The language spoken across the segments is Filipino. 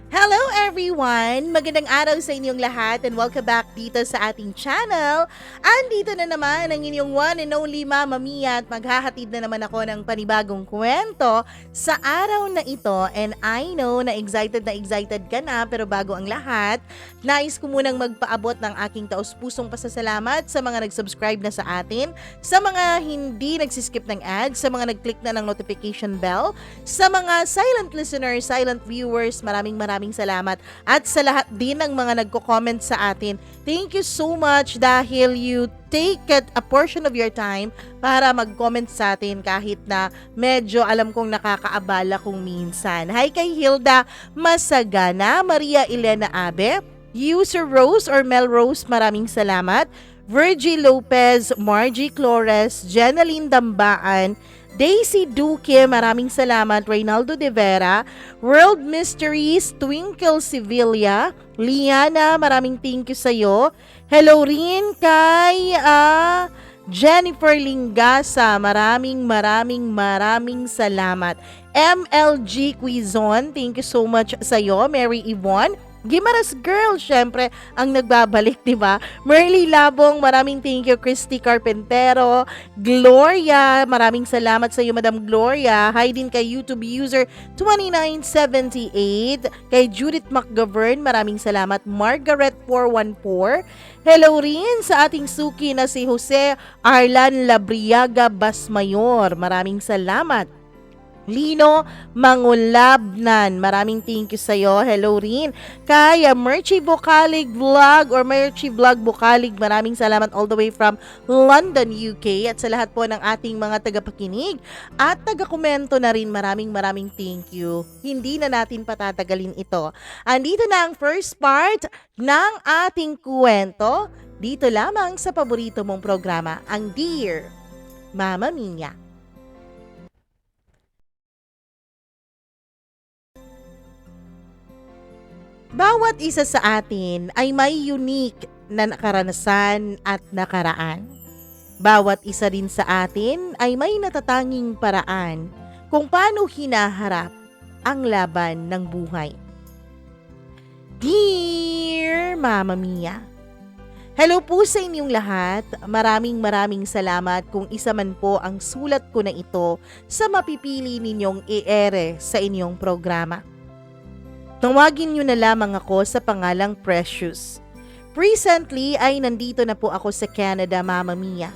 Hello everyone! Magandang araw sa inyong lahat and welcome back dito sa ating channel. Andito na naman ang inyong one and only Mama Mia at maghahatid na naman ako ng panibagong kwento sa araw na ito. And I know na excited ka na, pero bago ang lahat, nais ko munang magpaabot ng aking taus-pusong pasasalamat sa mga nag-subscribe na sa atin, sa mga hindi nagsiskip ng ads, sa mga nag-click na ng notification bell, sa mga silent listeners, silent viewers, maraming salamat. At sa lahat din ng mga nagko-comment sa atin, thank you so much dahil you take a portion of your time para mag-comment sa atin kahit na medyo alam kong nakakaabala kung minsan. Hi kay Hilda Masagana, Maria Elena Abe, User Rose or Mel Rose, maraming salamat. Virgie Lopez, Margie Flores, Jenaline Dambaan, Daisy Duque, maraming salamat. Reynaldo De Vera, World Mysteries, Twinkle Sevilla, Liana, maraming thank you sa'yo. Hello rin kay Jennifer Lingasa, maraming salamat. MLG Quizon, thank you so much sa'yo. Mary Yvonne, Gimaras Girl, syempre, ang nagbabalik, diba? Merly Labong, maraming thank you. Christy Carpentero, Gloria, maraming salamat sa iyo, Madam Gloria. Hi din kay YouTube user 2978, kay Judith McGovern, maraming salamat. Margaret 414, hello rin sa ating suki na si Jose Arlan Labriaga Basmayor, maraming salamat. Lino Mangulabnan, maraming thank you sa'yo. Hello rin. Kaya Merchie Bukalig Vlog or Merchie Vlog Bukalig, maraming salamat all the way from London, UK. At sa lahat po ng ating mga tagapakinig at tagakomento na rin, maraming thank you. Hindi na natin patatagalin ito. Andito na ang first part ng ating kwento. Dito lamang sa paborito mong programa, ang Dear Mama Mia. Bawat isa sa atin ay may unique na karanasan at nakaraan. Bawat isa rin sa atin ay may natatanging paraan kung paano hinaharap ang laban ng buhay. Dear Mama Mia, hello po sa inyong lahat. Maraming salamat kung isa man po ang sulat ko na ito sa mapipili ninyong i-ere sa inyong programa. Tawagin niyo na lamang ako sa pangalang Precious. Recently ay nandito na po ako sa Canada, Mama Mia.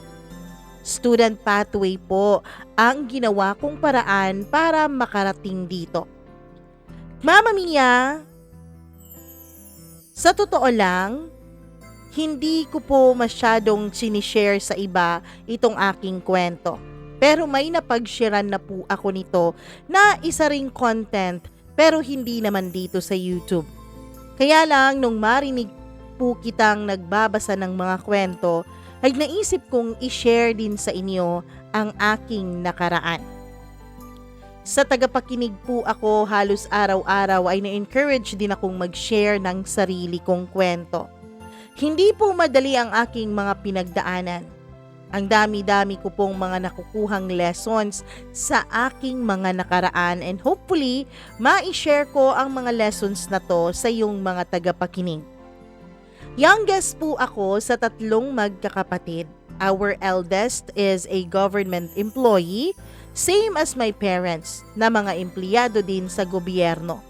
Student pathway po ang ginawa kong paraan para makarating dito. Mama Mia, sa totoo lang, hindi ko po masyadong sinishare sa iba itong aking kwento. Pero may napag-sharean na po ako nito na isa ring content, pero hindi naman dito sa YouTube. Kaya lang nung marinig po kitang nagbabasa ng mga kwento, ay naisip kong i-share din sa inyo ang aking nakaraan. Sa tagapakinig po ako halos araw-araw ay na-encourage din akong mag-share ng sarili kong kwento. Hindi po madali ang aking mga pinagdaanan. Ang dami-dami ko pong mga nakukuhang lessons sa aking mga nakaraan and hopefully, ma-share ko ang mga lessons na to sa iyong mga tagapakinig. Youngest po ako sa 3 magkakapatid. Our eldest is a government employee, same as my parents, na mga empleyado din sa gobyerno.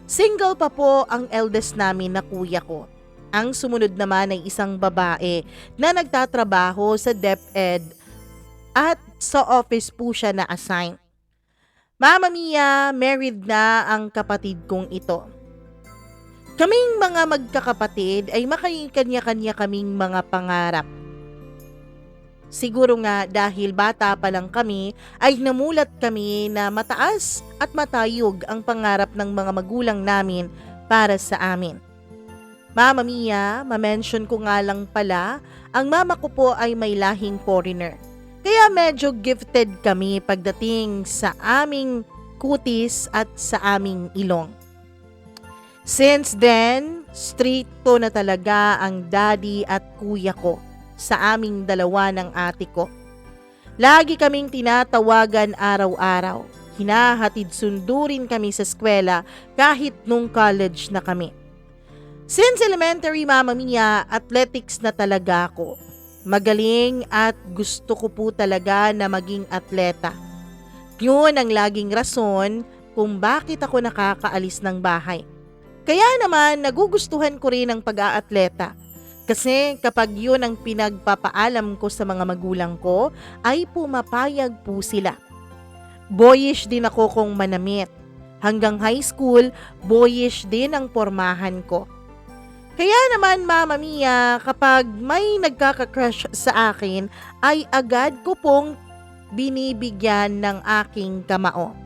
Single pa po ang eldest namin na kuya ko. Ang sumunod naman ay isang babae na nagtatrabaho sa DepEd at sa office po siya na-assign. Mama Mia, married na ang kapatid kong ito. Kaming mga magkakapatid ay makikanya-kanya kaming mga pangarap. Siguro nga dahil bata pa lang kami ay namulat kami na mataas at matayog ang pangarap ng mga magulang namin para sa amin. Mama Mia, ma-mention ko nga lang pala, ang mama ko po ay may lahing foreigner. Kaya medyo gifted kami pagdating sa aming kutis at sa aming ilong. Since then, stricto na talaga ang daddy at kuya ko sa aming dalawa ng ate ko. Lagi kaming tinatawagan araw-araw. hinahatid sundo rin kami sa eskwela kahit nung college na kami. Since elementary, Mama Mia, athletics na talaga ako. Magaling at gusto ko po talaga na maging atleta. Yun ang laging rason kung bakit ako nakakaalis ng bahay. Kaya naman nagugustuhan ko rin ang pag-aatleta. Kasi kapag yun ang pinagpapaalam ko sa mga magulang ko, ay pumapayag po sila. Boyish din ako kung manamit. Hanggang high school, boyish din ang pormahan ko. Kaya naman, Mama Mia, kapag may nagkaka-crush sa akin, ay agad ko pong binibigyan ng aking kamao.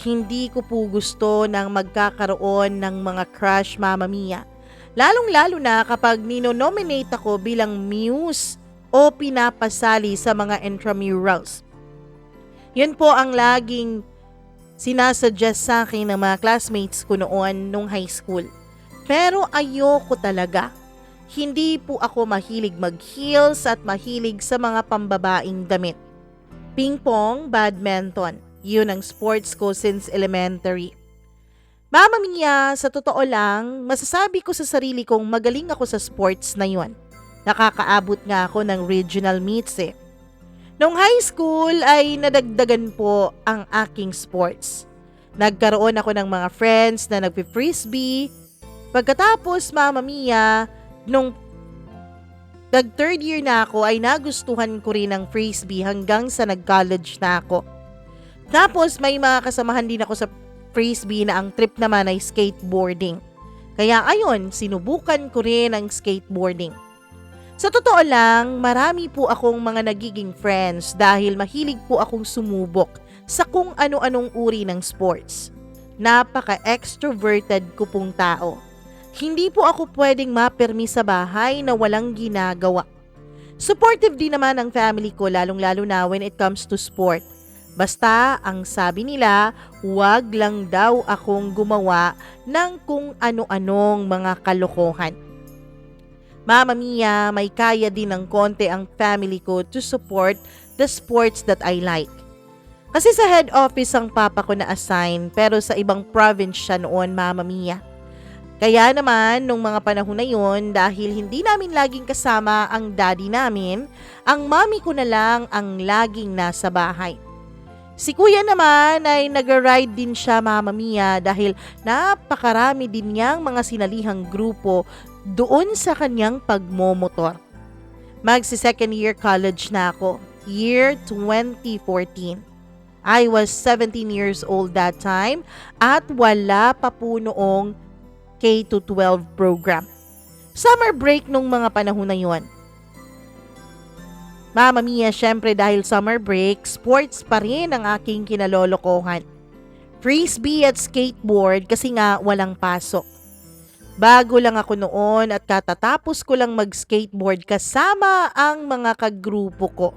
Hindi ko po gusto ng magkakaroon ng mga crush, Mama Mia. Lalong-lalo na kapag ninonominate ako bilang muse o pinapasali sa mga intramurals. Yun po ang laging sinasuggest sa akin ng mga classmates ko noon nung high school. Pero ayoko talaga. Hindi po ako mahilig mag-heels at mahilig sa mga pambabaing damit. Ping-pong, badminton. Yun ang sports ko since elementary. Mama Mia, sa totoo lang, masasabi ko sa sarili kong magaling ako sa sports na yun. Nakakaabot nga ako ng regional meets eh. Nung high school ay nadagdagan po ang aking sports. Nagkaroon ako ng mga friends na nagpi-frisbee. Pagkatapos, Mama Mia, nung nag-third year na ako ay nagustuhan ko rin ang frisbee hanggang sa nag-college na ako. Tapos may mga kasamahan din ako sa frisbee na ang trip naman ay skateboarding. Kaya ayun, sinubukan ko rin ang skateboarding. Sa totoo lang, marami po akong mga nagiging friends dahil mahilig po akong sumubok sa kung ano-anong uri ng sports. Napaka-extroverted ko pong tao. Hindi po ako pwedeng mapermi sa bahay na walang ginagawa. Supportive din naman ang family ko lalong-lalo na when it comes to sport. Basta ang sabi nila, huwag lang daw akong gumawa ng kung ano-anong mga kalokohan. Mama Mia, may kaya din ng konti ang family ko to support the sports that I like. Kasi sa head office ang papa ko na assign pero sa ibang province siya noon, Mama Mia. Kaya naman, nung mga panahon na yun, dahil hindi namin laging kasama ang daddy namin, ang mami ko na lang ang laging nasa bahay. Si kuya naman ay nag-ride din siya, Mama Mia, dahil napakarami din niyang mga sinalihang grupo doon sa kanyang pagmomotor. Magsi-second year college na ako, year 2014. I was 17 years old that time at wala pa po noong K-12 program. Summer break nung mga panahon na yun. Mama Mia, syempre dahil summer break, sports pa rin ang aking kinalolokohan. Frisbee at skateboard kasi nga walang pasok. Bago lang ako noon at katatapos ko lang mag-skateboard kasama ang mga kagrupo ko.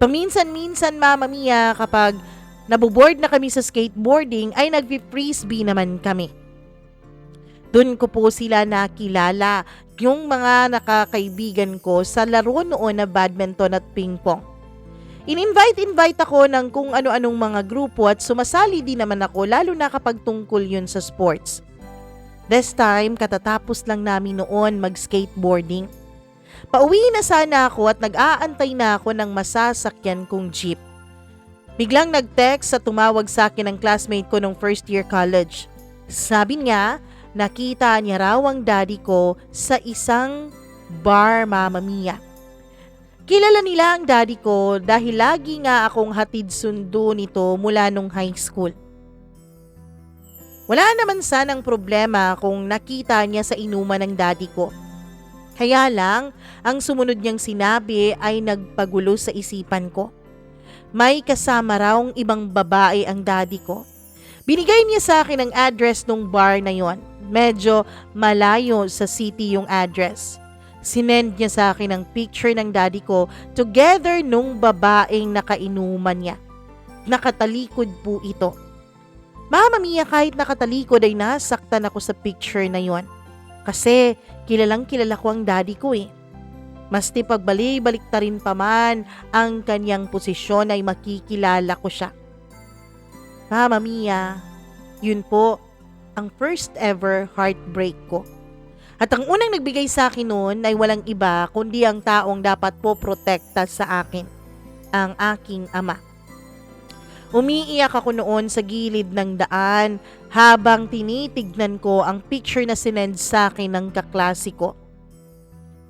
Paminsan-minsan, Mama Mia, kapag naboboard na kami sa skateboarding ay nag-frisbee naman kami. Doon ko po sila nakilala, yung mga nakakaibigan ko sa laro noon na badminton at ping-pong. In-invite ako ng kung ano-anong mga grupo at sumasali din naman ako lalo na kapag tungkol yun sa sports. This time, katatapos lang namin noon mag-skateboarding. Pauwi na sana ako at nag-aantay na ako ng masasakyan kong jeep. Biglang nag-text at tumawag sa akin ang classmate ko nung first year college. Sabi niya, nakita niya raw ang daddy ko sa isang bar, Mama Mia. Kilala nila ang daddy ko dahil lagi nga akong hatid sundo nito mula nung high school. Wala naman sanang problema kung nakita niya sa inuman ng daddy ko. Kaya lang, ang sumunod niyang sinabi ay nagpagulo sa isipan ko. May kasama raw ibang babae ang daddy ko. Binigay niya sa akin ang address ng bar na yon. Medyo malayo sa city yung address. Sinend niya sa akin ang picture ng daddy ko together nung babaeng nakainuman niya. Nakatalikod po ito. Mama Mia, kahit nakatalikod ay nasaktan ako sa picture na yon. Kasi kilalang kilala ko ang daddy ko eh. Masti pagbalik-balik ta rin pa man ang kanyang posisyon ay makikilala ko siya. Mama Mia, yun po ang first ever heartbreak ko. At ang unang nagbigay sa akin noon ay walang iba kundi ang taong dapat po protekta sa akin, ang aking ama. Umiiyak ako noon sa gilid ng daan habang tinitignan ko ang picture na sinend sa akin ng kaklase ko.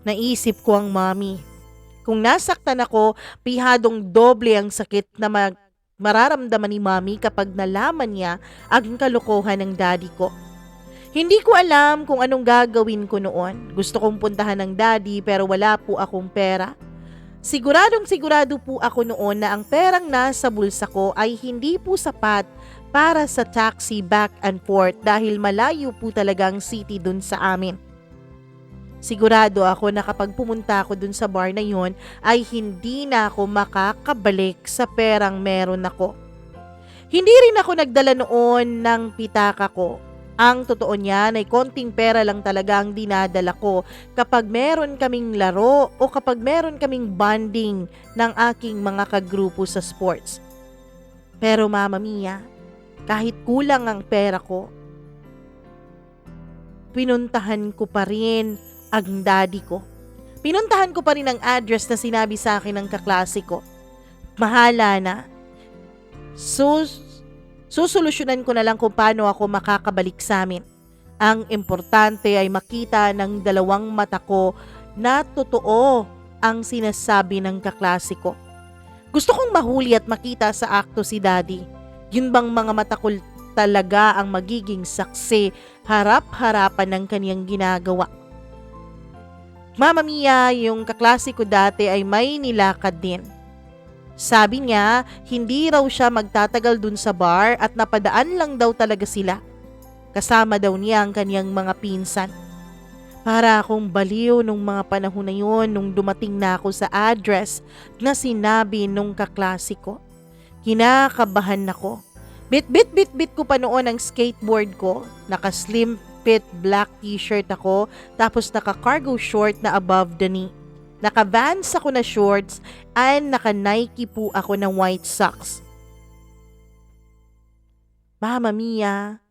Naisip ko ang mami. Kung nasaktan ako, pihadong doble ang sakit na mararamdaman ni mami kapag nalaman niya ang kalokohan ng daddy ko. Hindi ko alam kung anong gagawin ko noon. Gusto kong puntahan ng daddy pero wala po akong pera. Sigurado po ako noon na ang perang nasa bulsa ko ay hindi po sapat para sa taxi back and forth dahil malayo po talaga ang city dun sa amin. Sigurado ako na kapag pumunta ako dun sa bar na yon ay hindi na ako makakabalik sa perang meron ako. Hindi rin ako nagdala noon ng pitaka ko. Ang totoo niyan ay konting pera lang talaga ang dinadala ko kapag meron kaming laro o kapag meron kaming bonding ng aking mga kagrupo sa sports. Pero Mama Mia, kahit kulang ang pera ko, pinuntahan ko pa rin ang daddy ko. Pinuntahan ko pa rin ang address na sinabi sa akin ng kaklase ko. Mahala na. Susolusyonan ko na lang kung paano ako makakabalik sa amin. Ang importante ay makita ng dalawang mata ko na totoo ang sinasabi ng kaklase ko. Gusto kong mahuli at makita sa akto si daddy. Yun bang mga mata ko talaga ang magiging saksi harap-harapan ng kaniyang ginagawa. Mama Mia, yung kaklase ko dati ay may nilakad din. Sabi niya, hindi raw siya magtatagal dun sa bar at napadaan lang daw talaga sila. Kasama daw niya ang kaniyang mga pinsan. Para akong baliw nung mga panahon na yun nung dumating na ako sa address na sinabi nung kaklase ko. Kinakabahan ako. Bit ko pa noon ang skateboard ko. Naka-slim fit black t-shirt ako tapos naka-cargo short na above the knee. Naka-Vans ako na shorts and naka-Nike po ako ng white socks. Mama Mia,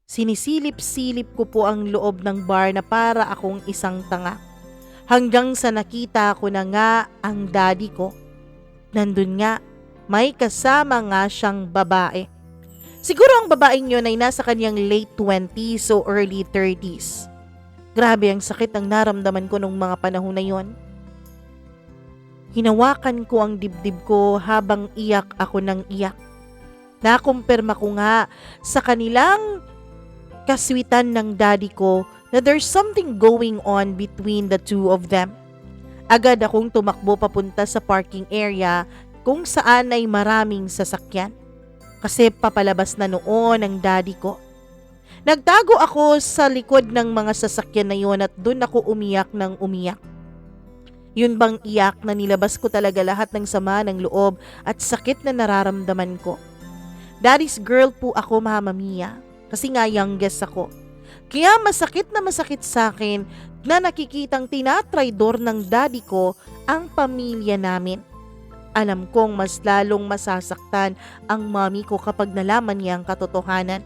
sinisilip-silip ko po ang loob ng bar na para akong isang tanga. Hanggang sa nakita ko na nga ang daddy ko. Nandun nga, may kasama nga siyang babae. Siguro ang babaeng yun ay nasa kanyang late 20s o early 30s. Grabe ang sakit ang naramdaman ko nung mga panahon na yon. Hinawakan ko ang dibdib ko habang iyak ako ng iyak. Nakumpirma ko nga sa kanilang kaswitan ng daddy ko na there's something going on between the two of them. Agad akong tumakbo papunta sa parking area kung saan ay maraming sasakyan. Kasi papalabas na noon ang daddy ko. Nagtago ako sa likod ng mga sasakyan na yon at doon ako umiyak ng umiyak. Yun bang iyak na nilabas ko talaga lahat ng sama ng loob at sakit na nararamdaman ko. Daddy's girl po ako, Mama Mia, kasi nga youngest ako. Kaya masakit na masakit sa akin na nakikitang tinatraidor ng daddy ko ang pamilya namin. Alam kong mas lalong masasaktan ang mami ko kapag nalaman niya ang katotohanan.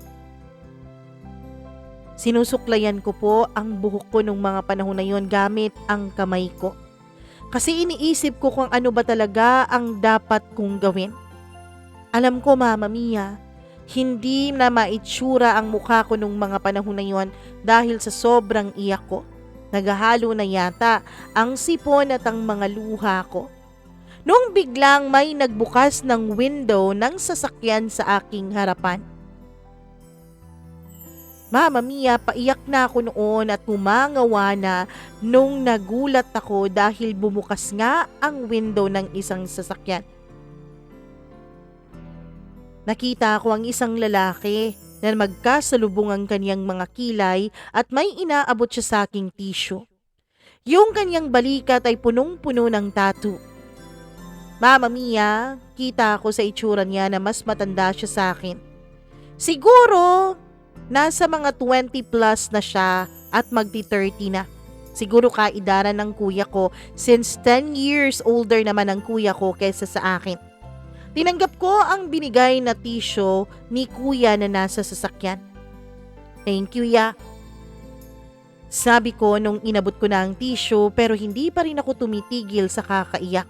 Sinusuklayan ko po ang buhok ko nung mga panahon na yon gamit ang kamay ko. Kasi iniisip ko kung ano ba talaga ang dapat kong gawin. Alam ko, Mama Mia, hindi na maitsura ang mukha ko nung mga panahon na yon dahil sa sobrang iyak ko. Naghahalo na yata ang sipon at ang mga luha ko. Noong biglang may nagbukas ng window ng sasakyan sa aking harapan. Mama Mia, paiyak na ako noon at umangawa na nung nagulat ako dahil bumukas nga ang window ng isang sasakyan. Nakita ko ang isang lalaki na magkasalubong ang kanyang mga kilay at may inaabot siya sa aking tissue. Yung kanyang balikat ay punong-puno ng tattoo. Mama Mia, kita ko sa itsura niya na mas matanda siya sa akin. Siguro, nasa mga 20 plus na siya at magti-30 na. Siguro kaidaran ng kuya ko since 10 years older naman ang kuya ko kaysa sa akin. Tinanggap ko ang binigay na tissue ni kuya na nasa sasakyan. Thank you, ya. Sabi ko nung inabot ko na ang tissue pero hindi pa rin ako tumitigil sa kakaiyak.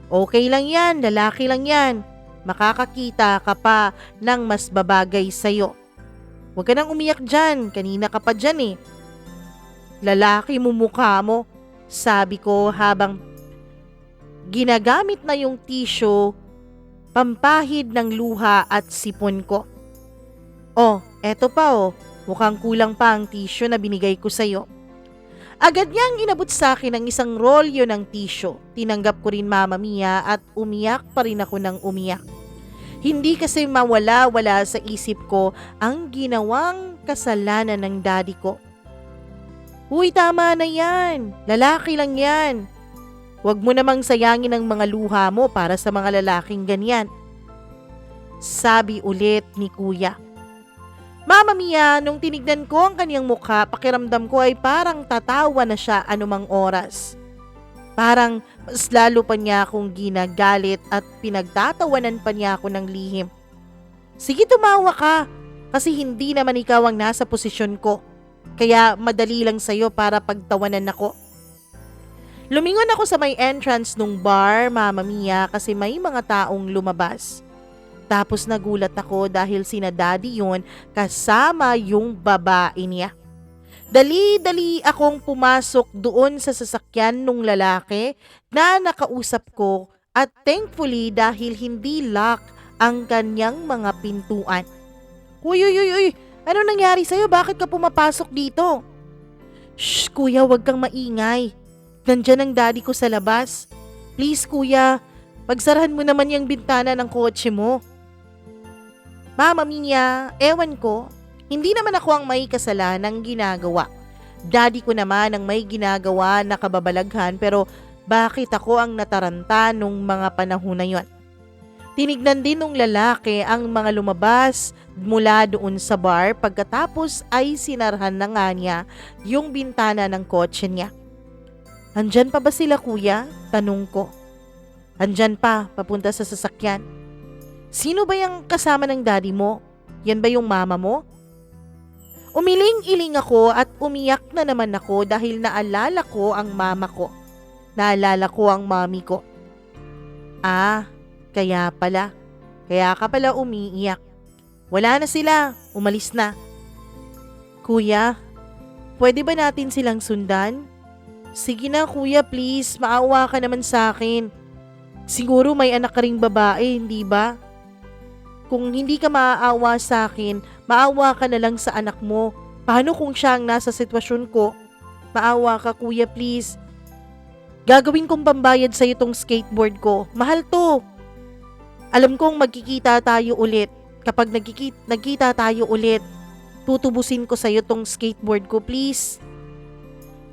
Okay lang yan, lalaki lang yan. Makakakita ka pa ng mas babagay sa'yo. Huwag ka nang umiyak dyan, kanina ka pa dyan eh. Lalaki mo mukha mo, sabi ko habang ginagamit na yung tissue, pampahid ng luha at sipon ko. Oh, eto pa oh. Mukhang kulang pa ang tissue na binigay ko sa'yo. Agad niyang inabot sa akin ang isang rolyo ng tissue. Tinanggap ko rin, Mama Mia, at umiyak pa rin ako ng umiyak. Hindi kasi mawala-wala sa isip ko ang ginawang kasalanan ng daddy ko. Uy, tama na yan. Lalaki lang yan. Huwag mo namang sayangin ang mga luha mo para sa mga lalaking ganyan. Sabi ulit ni kuya. Mama Mia, nung tinignan ko ang kanyang mukha, pakiramdam ko ay parang tatawa na siya anumang oras. Parang mas lalo pa niya akong ginagalit at pinagtatawanan pa niya ako ng lihim. Sige, tumawa ka, kasi hindi naman ikaw ang nasa posisyon ko. Kaya madali lang sa'yo para pagtawanan ako. Lumingon ako sa may entrance nung bar, Mama Mia, kasi may mga taong lumabas. Tapos nagulat ako dahil sina daddy yun kasama yung babae niya. Dali-dali akong pumasok doon sa sasakyan nung lalaki na nakausap ko at thankfully dahil hindi lock ang kanyang mga pintuan. Uy, ano nangyari sa'yo? Bakit ka pumapasok dito? Shh, kuya, wag kang maingay. Nandyan ang daddy ko sa labas. Please, kuya, pagsarahan mo naman yung bintana ng kotse mo. Mama Mia, ewan ko, hindi naman ako ang may kasalanang ginagawa. Daddy ko naman ang may ginagawa na kababalaghan pero bakit ako ang nataranta nung mga panahon na yon? Tinignan din ng lalaki ang mga lumabas mula doon sa bar pagkatapos ay sinarhan na nga niya yung bintana ng kotse niya. Andyan pa ba sila, kuya? Tanong ko. Andyan pa, papunta sa sasakyan. Sino ba yung kasama ng daddy mo? Yan ba yung mama mo? Umiling-iling ako at umiyak na naman ako dahil naalala ko ang mama ko. Naalala ko ang mami ko. Ah, kaya pala. Kaya ka pala umiiyak. Wala na sila, umalis na. Kuya, pwede ba natin silang sundan? Sige na kuya, please, maawa ka naman sa akin. Siguro may anak ka ring babae, hindi ba? Kung hindi ka maaawa sa akin, maawa ka na lang sa anak mo. Paano kung siya ang nasa sitwasyon ko? Maawa ka kuya, please. Gagawin kong pambayad sa itong skateboard ko. Mahal to. Alam kong magkikita tayo ulit. Kapag nagkita tayo ulit, tutubusin ko sa iyo tong skateboard ko, please.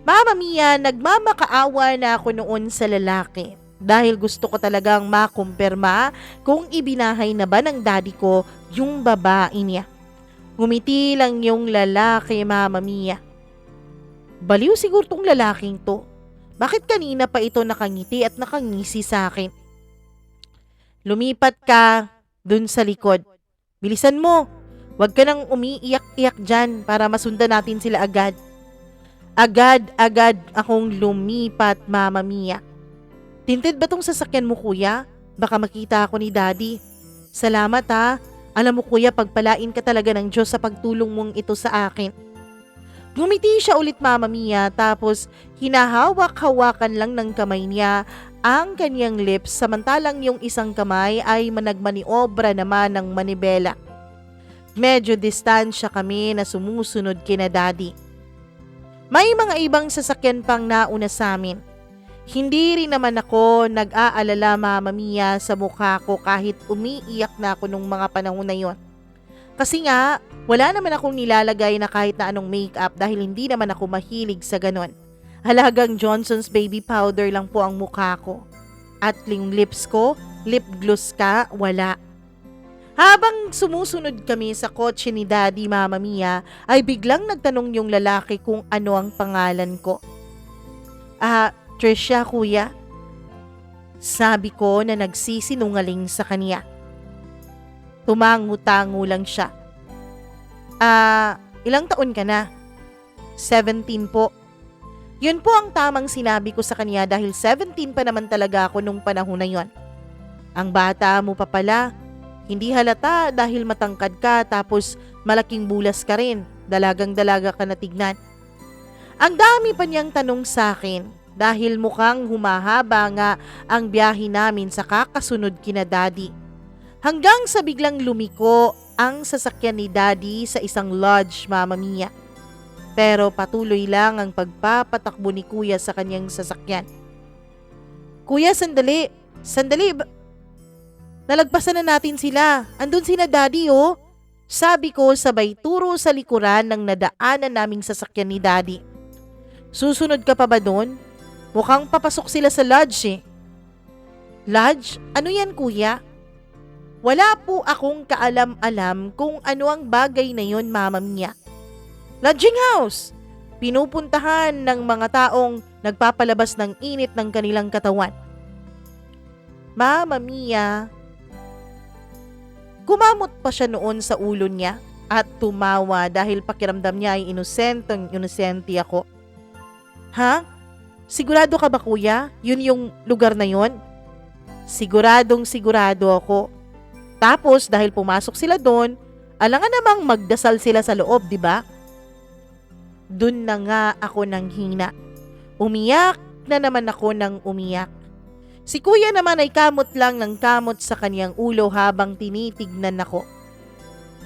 Mama Mia, nagmamakaawa na ako noon sa lalaki. Dahil gusto ko talagang makumpirma kung ibinahay na ba ng daddy ko yung babae niya. Ngumiti lang yung lalaki, Mama Mia. Baliw siguro tong lalaking to. Bakit kanina pa ito nakangiti at nakangisi sa akin? Lumipat ka dun sa likod. Bilisan mo. Huwag ka nang umiiyak-iyak dyan para masundan natin sila agad. Agad-agad akong lumipat, Mama Mia. Tinted ba tong sasakyan mo, kuya? Baka makita ako ni daddy. Salamat ha. Alam mo kuya, pagpalain ka talaga ng Diyos sa pagtulong mong ito sa akin. Ngumiti siya ulit, Mama Mia, tapos hinahawak-hawakan lang ng kamay niya ang kanyang lips samantalang yung isang kamay ay managmaniobra naman ng manibela. Medyo distansya kami na sumusunod kina daddy. May mga ibang sasakyan pang nauna sa amin. Hindi rin naman ako nag-aalala, Mama Mia, sa mukha ko kahit umiiyak na ako nung mga panahon na yon. Kasi nga, wala naman akong nilalagay na kahit na anong makeup dahil hindi naman ako mahilig sa ganon. Halagang Johnson's baby powder lang po ang mukha ko. At yung lips ko, lip gloss ka, wala. Habang sumusunod kami sa kotse ni Daddy, Mama Mia, ay biglang nagtanong yung lalaki kung ano ang pangalan ko. Tricia, kuya. Sabi ko na nagsisinungaling sa kanya. Tumango-tango lang siya. Ilang taon ka na? 17 po. Yun po ang tamang sinabi ko sa kanya dahil 17 pa naman talaga ako nung panahon na yon. Ang bata mo pa pala. Hindi halata dahil matangkad ka tapos malaking bulas ka rin. Dalagang-dalaga ka na tignan. Ang dami pa niyang tanong sa akin dahil mukhang humahaba nga ang biyahe namin sa kakasunod kina Daddy. Hanggang sa biglang lumiko ang sasakyan ni Daddy sa isang lodge, Mama Mia. Pero patuloy lang ang pagpapatakbo ni Kuya sa kanyang sasakyan. Kuya, sandali. Nalagpasan na natin sila. Andun sina Daddy, oh. Sabi ko sabay turo sa likuran ng nadaanan naming sasakyan ni Daddy. Susunod ka pa ba doon? Mukhang papasok sila sa lodge eh. Lodge? Ano yan, Kuya? Wala po akong kaalam-alam kung ano ang bagay na yon, Mama Mia. Lodging house! Pinupuntahan ng mga taong nagpapalabas ng init ng kanilang katawan. Mama Mia. Kumamot pa siya noon sa ulo niya at tumawa dahil pakiramdam niya ay inosente ako. Ha? Sigurado ka ba, Kuya? Yun yung lugar na yon? Sigurado ako. Tapos dahil pumasok sila doon, alangan namang magdasal sila sa loob, di ba? Doon na nga ako nang hina. Umiyak na naman ako ng umiyak. Si Kuya naman ay kamot lang ng kamot sa kanyang ulo habang tinitignan ako.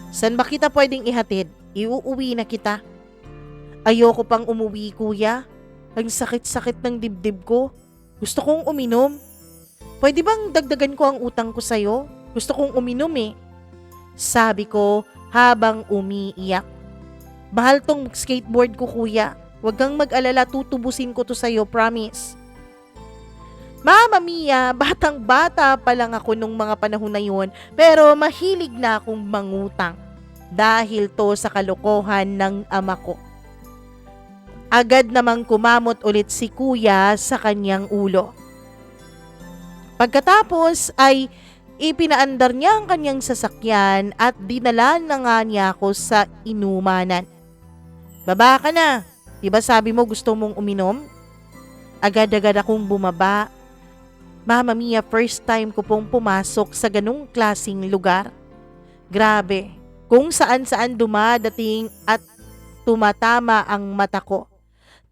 San ba kita pwedeng ihatid? Iuuwi na kita. Ayoko pang umuwi, Kuya. Ang sakit-sakit ng dibdib ko. Gusto kong uminom. Pwede bang dagdagan ko ang utang ko sa'yo? Gusto kong uminom eh. Sabi ko habang umiiyak. Mahal tong skateboard ko, Kuya. Huwag kang mag-alala, tutubusin ko to sa'yo, promise. Mama Mia, batang-bata pa lang ako nung mga panahon na yun, pero mahilig na akong mangutang. Dahil to sa kalokohan ng ama ko. Agad namang kumamot ulit si Kuya sa kanyang ulo. Pagkatapos ay ipinaandar niya ang kanyang sasakyan at dinala na nga niya ako sa inumanan. Baba ka na. Diba sabi mo gusto mong uminom? Agad-agad akong bumaba. Mama Mia, first time ko pong pumasok sa ganung klasing lugar. Grabe, kung saan-saan dumadating at tumatama ang mata ko.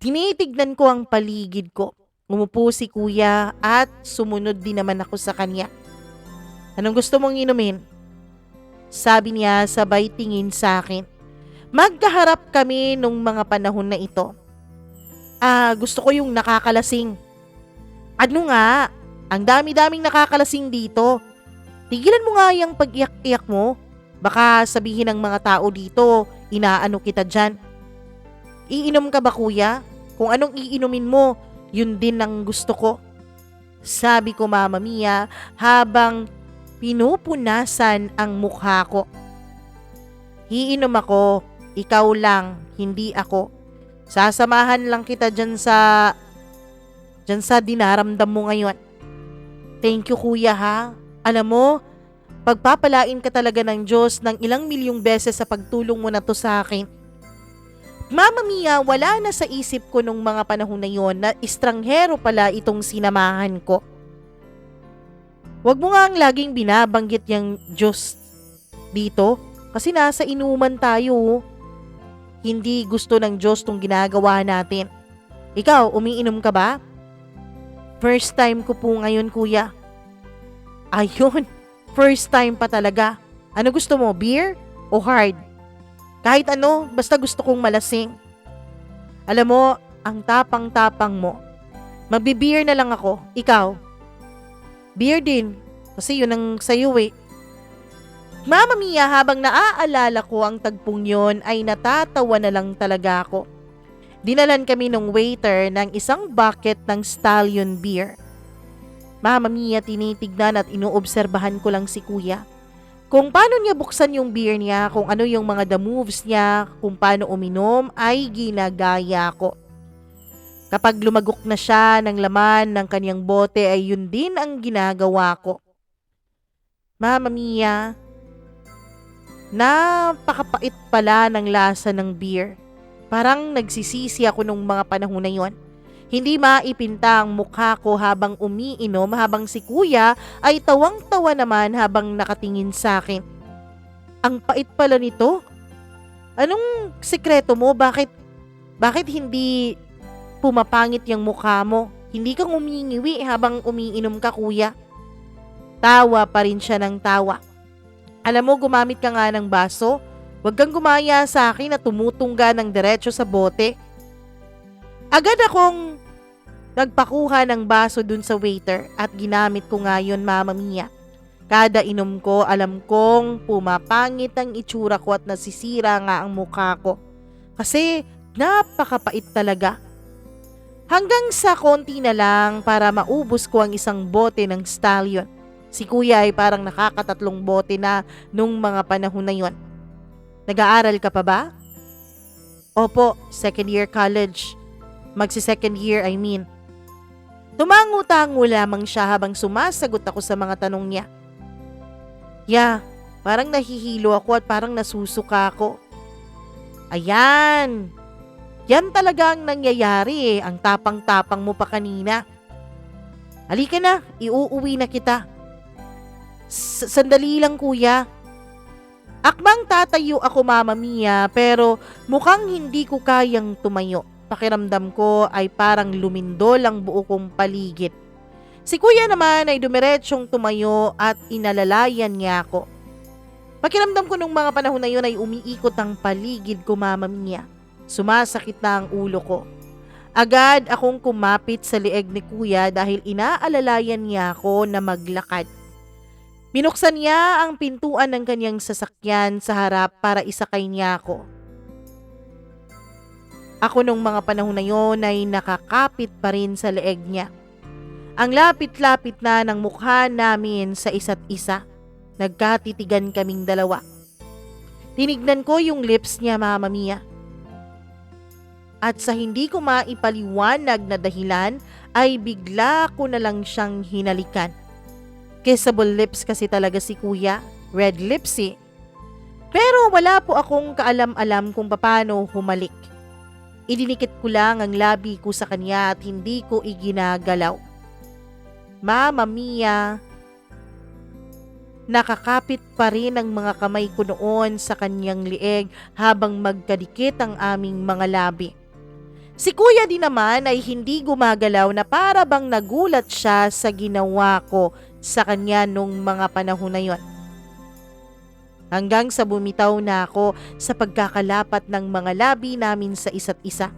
Tinitignan ko ang paligid ko. Umupo si Kuya at sumunod din naman ako sa kanya. Anong gusto mong inumin? Sabi niya sabay tingin sa akin. Magkaharap kami nung mga panahon na ito. Gusto ko yung nakakalasing. Ano nga? Ang dami-daming nakakalasing dito. Tigilan mo nga yung pag-iyak-iyak mo. Baka sabihin ng mga tao dito, inaano kita dyan. Iinom ka ba, Kuya? Kung anong iinumin mo, yun din ang gusto ko. Sabi ko, Mama Mia, habang pinupunasan ang mukha ko. Iinom ako, ikaw lang, hindi ako. Sasamahan lang kita dyan sa dinaramdam mo ngayon. Thank you, Kuya, ha? Alam mo, pagpapalain ka talaga ng Diyos ng ilang milyong beses sa pagtulong mo na to sa akin. Mama Mia, wala na sa isip ko nung mga panahon na yon na estranghero pala itong sinamahan ko. Huwag mo nga ang laging binabanggit yung Diyos dito kasi nasa inuman tayo. Hindi gusto ng Diyos tong ginagawa natin. Ikaw, umiinom ka ba? First time ko po ngayon, Kuya. Ayun, first time pa talaga. Ano gusto mo, beer o hard? Kahit ano, basta gusto kong malasing. Alam mo, ang tapang-tapang mo. Magbi-beer na lang ako. Ikaw? Beer din. Kasi yun ang sayo eh. Mama Mia, habang naaalala ko ang tagpong yon ay natatawa na lang talaga ako. Dinalan kami ng waiter ng isang bucket ng stallion beer. Mama Mia, tinitignan at inuobserbahan ko lang si Kuya. Kung paano niya buksan yung beer niya, kung ano yung mga the moves niya, kung paano uminom, ay ginagaya ko. Kapag lumagok na siya ng laman ng kanyang bote ay yun din ang ginagawa ko. Mamma mia, napakapait pala ng lasa ng beer. Parang nagsisisi ako nung mga panahon na yon. Hindi maipinta ang mukha ko habang umiinom habang si kuya ay tawang-tawa naman habang nakatingin sa akin. Ang pait pala nito. Anong sikreto mo? Bakit hindi pumapangit yung mukha mo? Hindi kang umingiwi habang umiinom ka, kuya. Tawa pa rin siya ng tawa. Alam mo, gumamit ka nga ng baso. Huwag kang gumaya sa akin na tumutungga ng diretso sa bote. Agad akong nagpakuha ng baso dun sa waiter at ginamit ko nga yun, Mamma Mia. Kada inom ko, alam kong pumapangit ang itsura ko at nasisira nga ang mukha ko. Kasi napakapait talaga. Hanggang sa konti na lang para maubos ko ang isang bote ng stallion. Si kuya ay parang nakakatatlong bote na nung mga panahon na yon. Nag-aaral ka pa ba? Opo, second year college. Magsi-second year, I mean. Tumango-tango lamang siya habang sumasagot ako sa mga tanong niya. Yeah, parang nahihilo ako at parang nasusuka ako. Ayan. Yan talaga ang nangyayari ang tapang-tapang mo pa kanina. Halika na, iuuwi na kita. Sandali lang, kuya. Akmang tatayo ako, Mamma Mia, pero mukhang hindi ko kayang tumayo. Pakiramdam ko ay parang lumindol ang buo kong paligid. Si kuya naman ay dumiretsyong tumayo at inalalayan niya ako. Pakiramdam ko nung mga panahon na yun ay umiikot ang paligid ko, Mamma Mia. Sumasakit na ang ulo ko. Agad akong kumapit sa lieg ni kuya dahil inaalalayan niya ako na maglakad. Binuksan niya ang pintuan ng kanyang sasakyan sa harap para isakay niya ako. Ako nung mga panahon na yon ay nakakapit pa rin sa leeg niya. Ang lapit-lapit na ng mukha namin sa isa't isa. Nagkatitigan kaming dalawa. Tinignan ko yung lips niya, Mamma Mia. At sa hindi ko maipaliwanag na dahilan ay bigla ko na lang siyang hinalikan. Kissable lips kasi talaga si kuya. Red lips eh. Pero wala po akong kaalam-alam kung paano humalik. Idinikit ko lang ang labi ko sa kanya at hindi ko iginagalaw. Mamma Mia, nakakapit pa rin ang mga kamay ko noon sa kanyang lieg habang magkadikit ang aming mga labi. Si kuya din naman ay hindi gumagalaw na para bang nagulat siya sa ginawa ko sa kanya nung mga panahon na yon. Hanggang sa bumitaw na ako sa pagkakalapat ng mga labi namin sa isa't isa.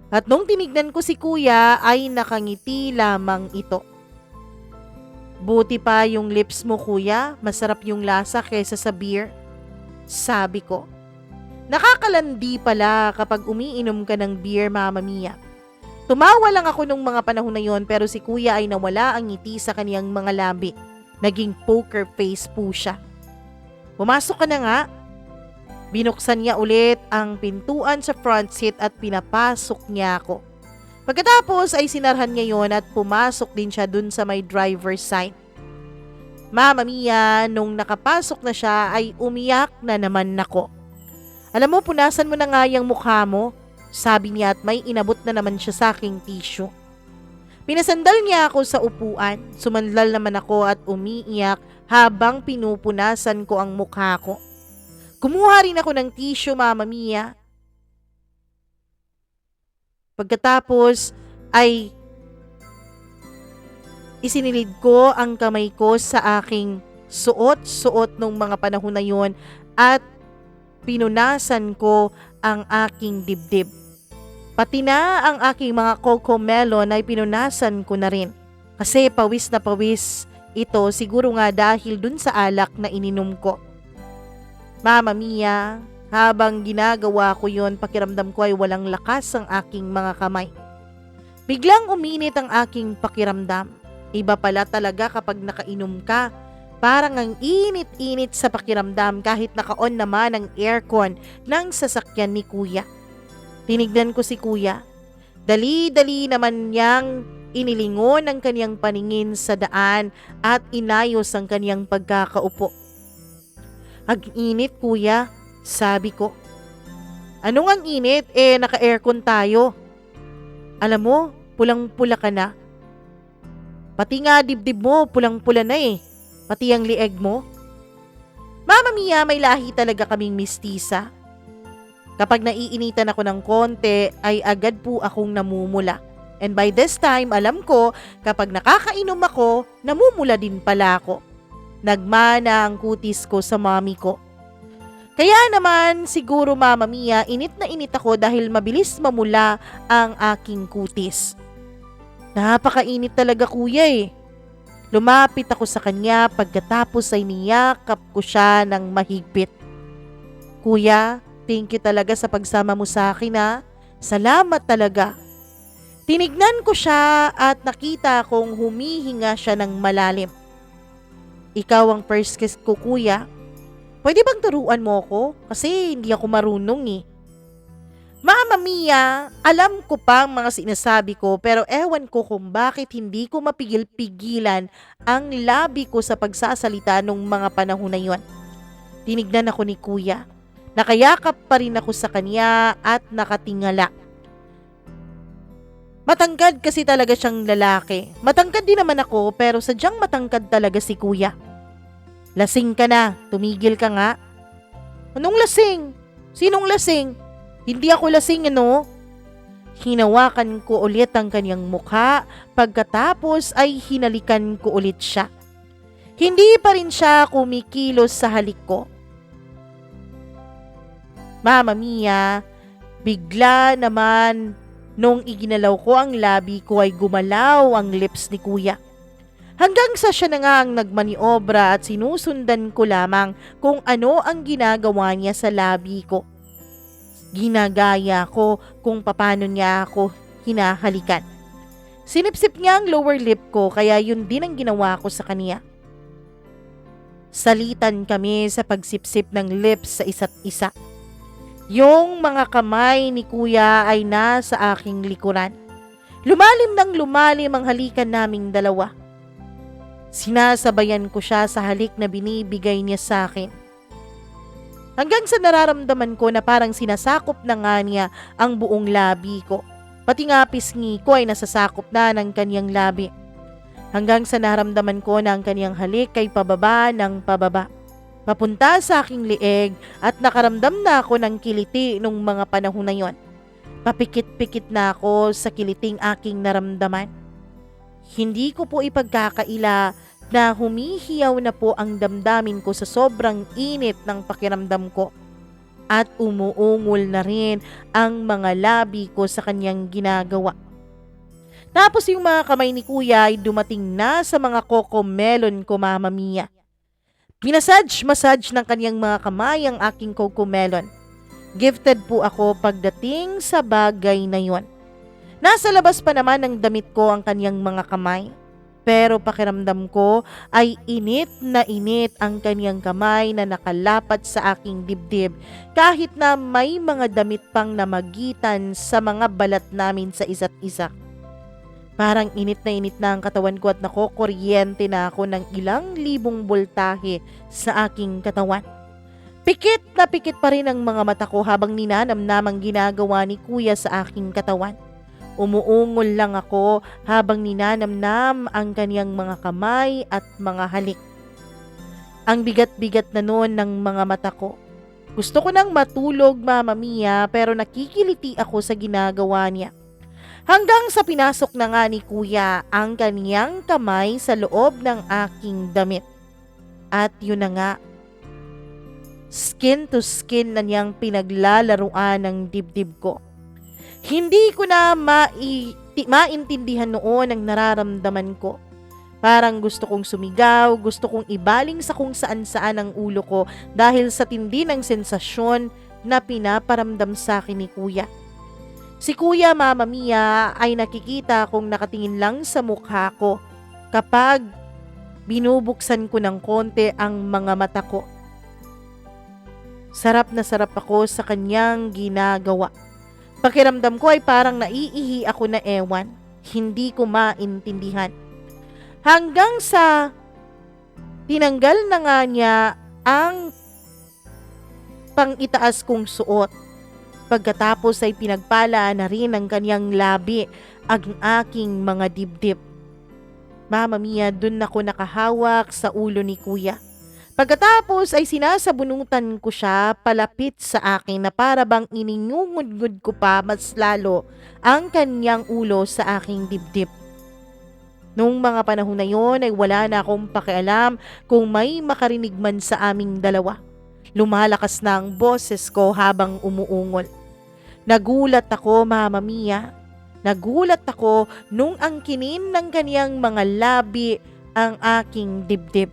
At nung tinignan ko si kuya ay nakangiti lamang ito. Buti pa yung lips mo, kuya, masarap yung lasa kesa sa beer. Sabi ko. Nakakalandi pala kapag umiinom ka ng beer, Mamma Mia. Tumawa lang ako nung mga panahon na yon pero si kuya ay nawala ang ngiti sa kaniyang mga labi. Naging poker face po siya. Pumasok ka na nga. Binuksan niya ulit ang pintuan sa front seat at pinapasok niya ako. Pagkatapos ay sinarhan niya yon at pumasok din siya dun sa may driver's side. Mamma Mia, nung nakapasok na siya ay umiyak na naman ako. Alam mo, punasan mo na nga yung mukha mo, sabi niya at may inabot na naman siya sa aking tissue. Pinasandal niya ako sa upuan, sumanlal naman ako at umiiyak habang pinupunasan ko ang mukha ko. Kumuha rin ako ng tissue, Mamma Mia. Pagkatapos ay isinilid ko ang kamay ko sa aking suot-suot nung mga panahon na yon at pinunasan ko ang aking dibdib. Pati na ang aking mga cocomelon ay pinunasan ko na rin. Kasi pawis na pawis ito siguro nga dahil dun sa alak na ininom ko. Mamma Mia, habang ginagawa ko yon, pakiramdam ko ay walang lakas ang aking mga kamay. Biglang uminit ang aking pakiramdam. Iba pala talaga kapag nakainom ka. Parang ang init-init sa pakiramdam kahit naka-on naman ang aircon ng sasakyan ni kuya. Tinignan ko si kuya. Dali-dali naman niyang inilingon ang kaniyang paningin sa daan at inayos ang kaniyang pagkakaupo. "Ang init, kuya," sabi ko. "Anong ang init? Naka-aircon tayo. Alam mo, pulang-pula ka na. Pati nga dibdib mo, pulang-pula na eh. Pati ang lieg mo." Mama Mia, may lahi talaga kaming mistisa. Kapag naiinitan ako ng konti, ay agad po akong namumula. And by this time, alam ko, kapag nakakainom ako, namumula din pala ako. Nagmana ang kutis ko sa mami ko. Kaya naman, siguro Mama Mia, init na init ako dahil mabilis mamula ang aking kutis. Napakainit talaga, kuya eh. Lumapit ako sa kanya pagkatapos ay niyakap ko siya ng mahigpit. "Kuya, thank you talaga sa pagsama mo sa akin ha. Salamat talaga." Tinignan ko siya at nakita kong humihinga siya ng malalim. "Ikaw ang first kiss ko, kuya. Pwede bang turuan mo ako? Kasi hindi ako marunong eh." Mama Mia, alam ko pa ang mga sinasabi ko pero ewan ko kung bakit hindi ko mapigil-pigilan ang labi ko sa pagsasalita nung mga panahon na yon. Tinignan ako ni kuya. Nakayakap pa rin ako sa kanya at nakatingala. Matangkad kasi talaga siyang lalaki. Matangkad din naman ako pero sadyang matangkad talaga si kuya. "Lasing ka na, tumigil ka nga." "Anong lasing? Sinong lasing? Hindi ako lasing ano?" Hinawakan ko ulit ang kanyang mukha, pagkatapos ay hinalikan ko ulit siya. Hindi pa rin siya kumikilos sa halik ko. Mama Mia, bigla naman nung iginalaw ko ang labi ko ay gumalaw ang lips ni kuya. Hanggang sa siya na nga ang nagmaniobra at sinusundan ko lamang kung ano ang ginagawa niya sa labi ko. Ginagaya ko kung paano niya ako hinahalikan. Sinipsip niya ang lower lip ko kaya yun din ang ginawa ko sa kanya. Salitan kami sa pagsipsip ng lips sa isa't isa. Yung mga kamay ni kuya ay nasa aking likuran. Lumalim ng lumalim ang halikan naming dalawa. Sinasabayan ko siya sa halik na binibigay niya sa akin. Hanggang sa nararamdaman ko na parang sinasakop na nga niya ang buong labi ko. Pati nga pisngi ko ay nasasakop na ng kanyang labi. Hanggang sa naramdaman ko na ang kanyang halik ay pababa ng pababa. Papunta sa aking lieg at nakaramdam na ako ng kiliti nung mga panahon na yon. Papikit-pikit na ako sa kiliting aking naramdaman. Hindi ko po ipagkakaila na humihiyaw na po ang damdamin ko sa sobrang init ng pakiramdam ko at umuungol na rin ang mga labi ko sa kanyang ginagawa. Tapos yung mga kamay ni kuya ay dumating na sa mga cocomelon ko, Mama Mia. Pinasage-massage ng kanyang mga kamay ang aking cocomelon. Gifted po ako pagdating sa bagay na yon. Nasa labas pa naman ng damit ko ang kanyang mga kamay. Pero pakiramdam ko ay init na init ang kanyang kamay na nakalapat sa aking dibdib kahit na may mga damit pang namagitan sa mga balat namin sa isa't isa. Parang init na ang katawan ko at nakokuryente na ako ng ilang libong boltahe sa aking katawan. Pikit na pikit pa rin ang mga mata ko habang ninanamnam ang ginagawa ni kuya sa aking katawan. Umuungol lang ako habang ninanamnam ang kaniyang mga kamay at mga halik. Ang bigat-bigat na noon ng mga mata ko. Gusto ko nang matulog, Mama Mia, pero nakikiliti ako sa ginagawa niya. Hanggang sa pinasok na nga ni kuya ang kaniyang kamay sa loob ng aking damit. At yun na nga, skin to skin na niyang pinaglalaruan ng dibdib ko. Hindi ko na maintindihan noon ang nararamdaman ko. Parang gusto kong sumigaw, gusto kong ibaling sa kung saan-saan ang ulo ko dahil sa tindi ng sensasyon na pinaparamdam sa akin ni kuya. Si kuya, Mama Mia, ay nakikita kong nakatingin lang sa mukha ko kapag binubuksan ko ng konti ang mga mata ko. Sarap na sarap ako sa kanyang ginagawa. Pakiramdam ko ay parang naiihi ako na ewan. Hindi ko maintindihan. Hanggang sa tinanggal na nga niya ang pang-itaas kong suot. Pagkatapos ay pinagpala na rin ng kanyang labi ang aking mga dibdib. Mama mia, dun ako nakahawak sa ulo ni kuya. Pagkatapos ay sinasabunutan ko siya palapit sa akin na para bang iningungudgud ko pa mas lalo ang kanyang ulo sa aking dibdib. Noong mga panahon na yon ay wala na akong pakialam kung may makarinig man sa aming dalawa. Lumalakas na ang boses ko habang umuungol. Nagulat ako, Mama Mia. Nagulat ako nung angkinin ng kaniyang mga labi ang aking dibdib.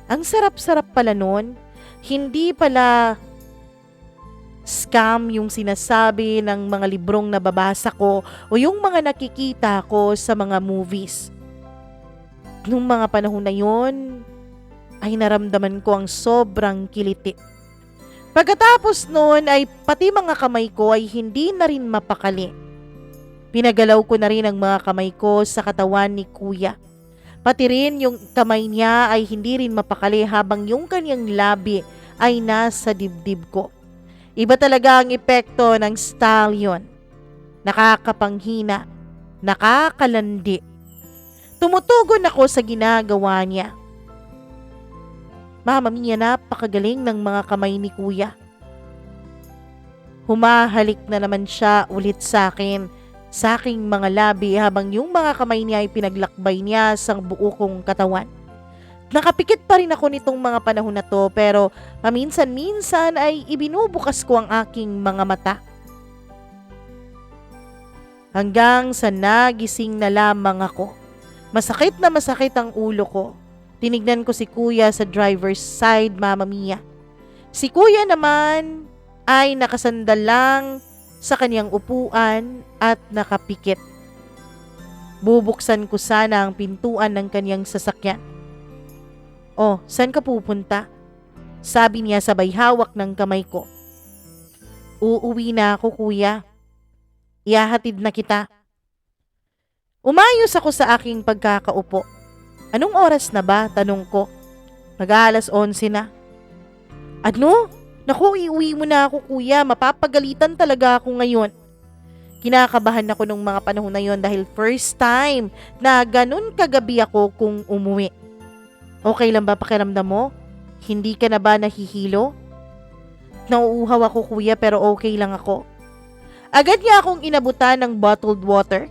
Ang sarap-sarap pala nun. Hindi pala scam yung sinasabi ng mga librong nababasa ko o yung mga nakikita ko sa mga movies. Nung mga panahon na yon, ay naramdaman ko ang sobrang kiliti. Pagkatapos noon ay pati mga kamay ko ay hindi na rin mapakali. Pinagalaw ko na rin ang mga kamay ko sa katawan ni kuya. Pati rin yung kamay niya ay hindi rin mapakali habang yung kanyang labi ay nasa dibdib ko. Iba talaga ang epekto ng stallion. Nakakapanghina, nakakalandi. Tumutugon ako sa ginagawa niya. Mama Mia, napakagaling ng mga kamay ni kuya. Humahalik na naman siya ulit sa akin, sa aking mga labi habang yung mga kamay niya ay pinaglakbay niya sa buo kong katawan. Nakapikit pa rin ako nitong mga panahon na to pero paminsan-minsan ay ibinubukas ko ang aking mga mata. Hanggang sa nagising na lamang ako. Masakit na masakit ang ulo ko. Tinignan ko si kuya sa driver's side, Mama Mia. Si kuya naman ay nakasandal lang sa kanyang upuan at nakapikit. Bubuksan ko sana ang pintuan ng kanyang sasakyan. "Oh, saan ka pupunta?" Sabi niya sabay hawak ng kamay ko. "Uuwi na ako, kuya. Ihahatid na kita." Umayos ako sa aking pagkakaupo. "Anong oras na ba?" tanong ko. "Mag-aalas 11 na." "Ano? Naku, iuwi mo na ako, kuya. Mapapagalitan talaga ako ngayon." Kinakabahan ako nung mga panahon na yon dahil first time na ganun kagabi ako kung umuwi. "Okay lang ba pakiramdam mo? Hindi ka na ba nahihilo?" "Nauuhaw ako, kuya, pero okay lang ako." Agad niya akong inabutan ng bottled water.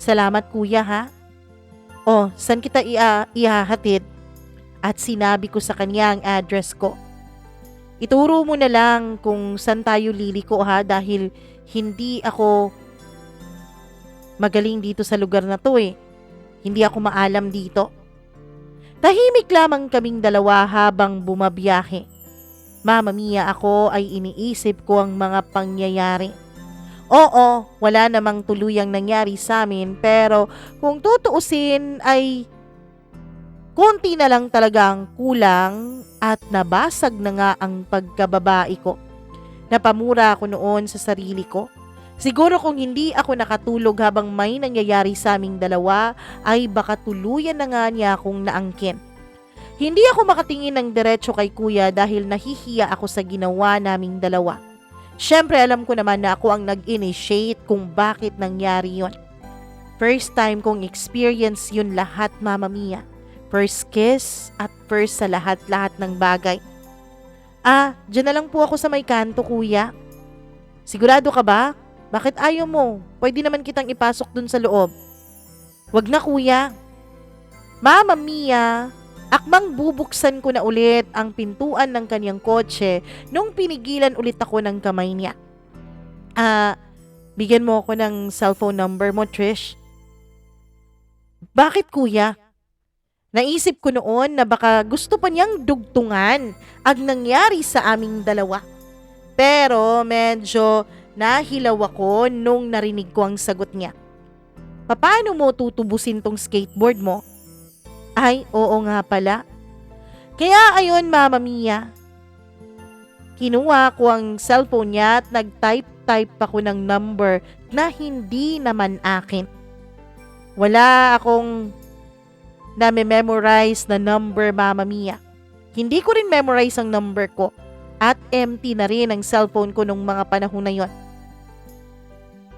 "Salamat, kuya, ha? Oh, saan kita ihahatid?" At sinabi ko sa kanya ang address ko. "Ituro mo na lang kung saan tayo liliko, ha, dahil hindi ako magaling dito sa lugar na to eh. Hindi ako maalam dito." Tahimik lamang kaming dalawa habang bumabiyahe. Mama Mia, ako ay iniisip ko ang mga pangyayari. Oo, wala namang tuluyang nangyari sa amin pero kung tutuusin ay konti na lang talaga ang kulang at nabasag na nga ang pagkababae ko. Napamura ako noon sa sarili ko. Siguro kung hindi ako nakatulog habang may nangyayari sa aming dalawa ay baka tuluyan na nga niya akong naangkin. Hindi ako makatingin ng diretso kay kuya dahil nahihiya ako sa ginawa naming dalawa. Siyempre alam ko naman na ako ang nag-initiate kung bakit nangyari yon. First time kong experience yun lahat, Mama Mia. First kiss at first sa lahat-lahat ng bagay. Dyan na lang po ako sa may kanto, kuya." "Sigurado ka ba? Bakit ayaw mo? Pwede naman kitang ipasok dun sa loob." "Wag na, kuya." Mama Mia, akmang bubuksan ko na ulit ang pintuan ng kanyang kotse nung pinigilan ulit ako ng kamay niya. Bigyan mo ako ng cellphone number mo, Trish." "Bakit, kuya?" Naisip ko noon na baka gusto pa niyang dugtungan ang nangyari sa aming dalawa. Pero medyo nahilaw ako nung narinig ko ang sagot niya. "Paano mo tutubusin tong skateboard mo?" "Ay, oo nga pala." Kaya ayun, Mama Mia. Kinuha ko ang cellphone niya at nag-type nagtatype ako ng number na hindi naman akin. Wala akong na-memorize na number, Mama Mia. Hindi ko rin memorize ang number ko at empty na rin ang cellphone ko nung mga panahon na yon.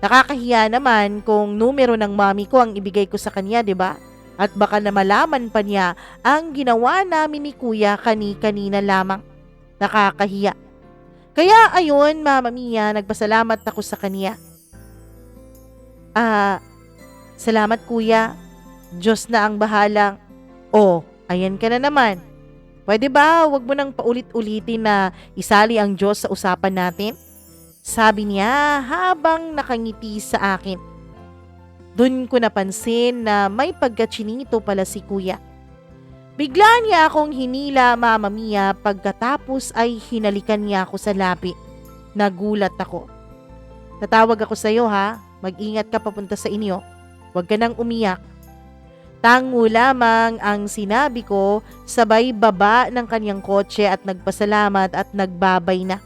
Nakakahiya naman kung numero ng mami ko ang ibigay ko sa kanya, di ba? At baka na malaman pa niya ang ginawa namin ni Kuya kani-kanina lamang. Nakakahiya. Kaya ayun, Mama Mia, nagpasalamat ako sa kanya. Salamat Kuya. Diyos na ang bahalang. Oh, ayan ka na naman. Pwede ba wag mo nang paulit-ulitin na isali ang Diyos sa usapan natin? Sabi niya habang nakangiti sa akin. Doon ko napansin na may pagkachinito pala si Kuya. Bigla niya akong hinila, Mama Mia, pagkatapos ay hinalikan niya ako sa labi. Nagulat ako. Tatawag ako sa iyo ha, mag-ingat ka papunta sa inyo. Huwag ka nang umiyak. Tango lamang ang sinabi ko, sabay baba ng kanyang kotse at nagpasalamat at nagbabay na.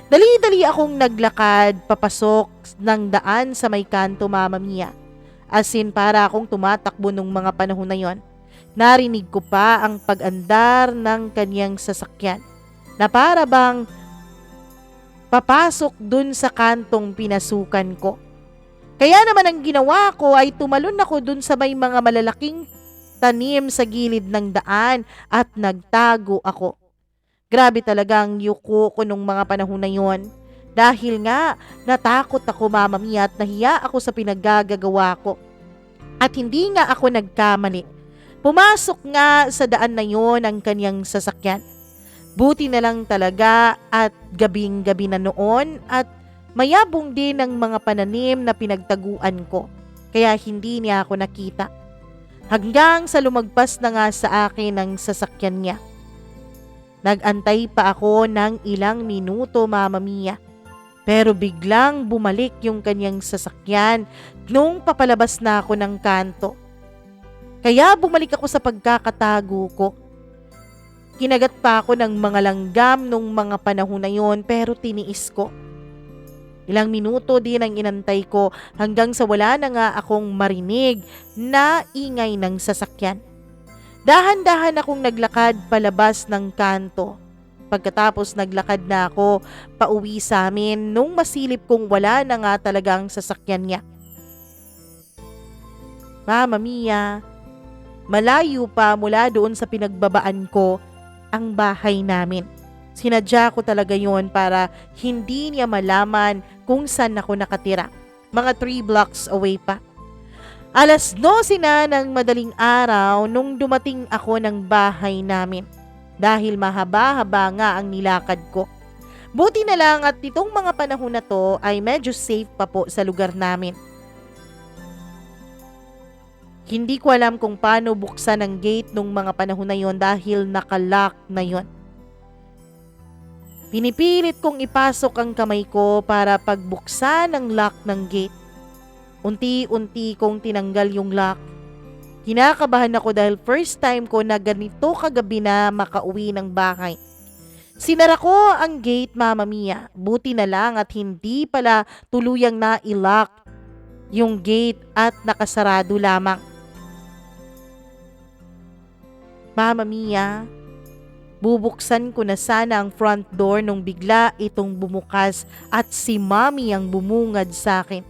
Dali-dali akong naglakad papasok ng daan sa may kanto, Mama Mia. As in para akong tumatakbo nung mga panahon na yon. Narinig ko pa ang pag-andar ng kanyang sasakyan na para bang papasok dun sa kantong pinasukan ko. Kaya naman ang ginawa ko ay tumalon ako dun sa may mga malalaking tanim sa gilid ng daan at nagtago ako. Grabe talaga ang yuko ko nung mga panahon na yon. Dahil nga natakot ako, Mama Mia, at nahiya ako sa pinaggagawa ko. At hindi nga ako nagkamali. Pumasok nga sa daan na yon ang kanyang sasakyan. Buti na lang talaga at gabing-gabi na noon at mayabong din ang mga pananim na pinagtaguan ko. Kaya hindi niya ako nakita. Hanggang sa lumagpas na nga sa akin ang sasakyan niya. Nagantay pa ako ng ilang minuto, Mama Mia. Pero biglang bumalik yung kanyang sasakyan nung papalabas na ako ng kanto. Kaya bumalik ako sa pagkakatago ko. Kinagat pa ako ng mga langgam nung mga panahon na yon pero tiniis ko. Ilang minuto din ang inantay ko hanggang sa wala na nga akong marinig na ingay ng sasakyan. Dahan-dahan akong naglakad palabas ng kanto. Pagkatapos naglakad na ako pauwi sa amin nung masilip kong wala na nga talagang sasakyan niya. Mama Mia, malayo pa mula doon sa pinagbabaan ko ang bahay namin. Sinadya ko talaga yon para hindi niya malaman kung saan ako nakatira. Mga 3 blocks away pa. 12:00 na ng madaling araw nung dumating ako ng bahay namin. Dahil mahaba-haba nga ang nilakad ko. Buti na lang at itong mga panahon na to ay medyo safe pa po sa lugar namin. Hindi ko alam kung paano buksan ang gate nung mga panahon na yon dahil nakalock na yon. Pinipilit kong ipasok ang kamay ko para pagbuksan ang lock ng gate. Unti-unti kong tinanggal yung lock. Kinakabahan ako dahil first time ko na ganito kagabi na makauwi ng bahay. Sinara ko ang gate, Mama Mia. Buti na lang at hindi pala tuluyang na-lock yung gate at nakasarado lamang. Mama Mia, bubuksan ko na sana ang front door nung bigla itong bumukas at si Mami ang bumungad sa akin.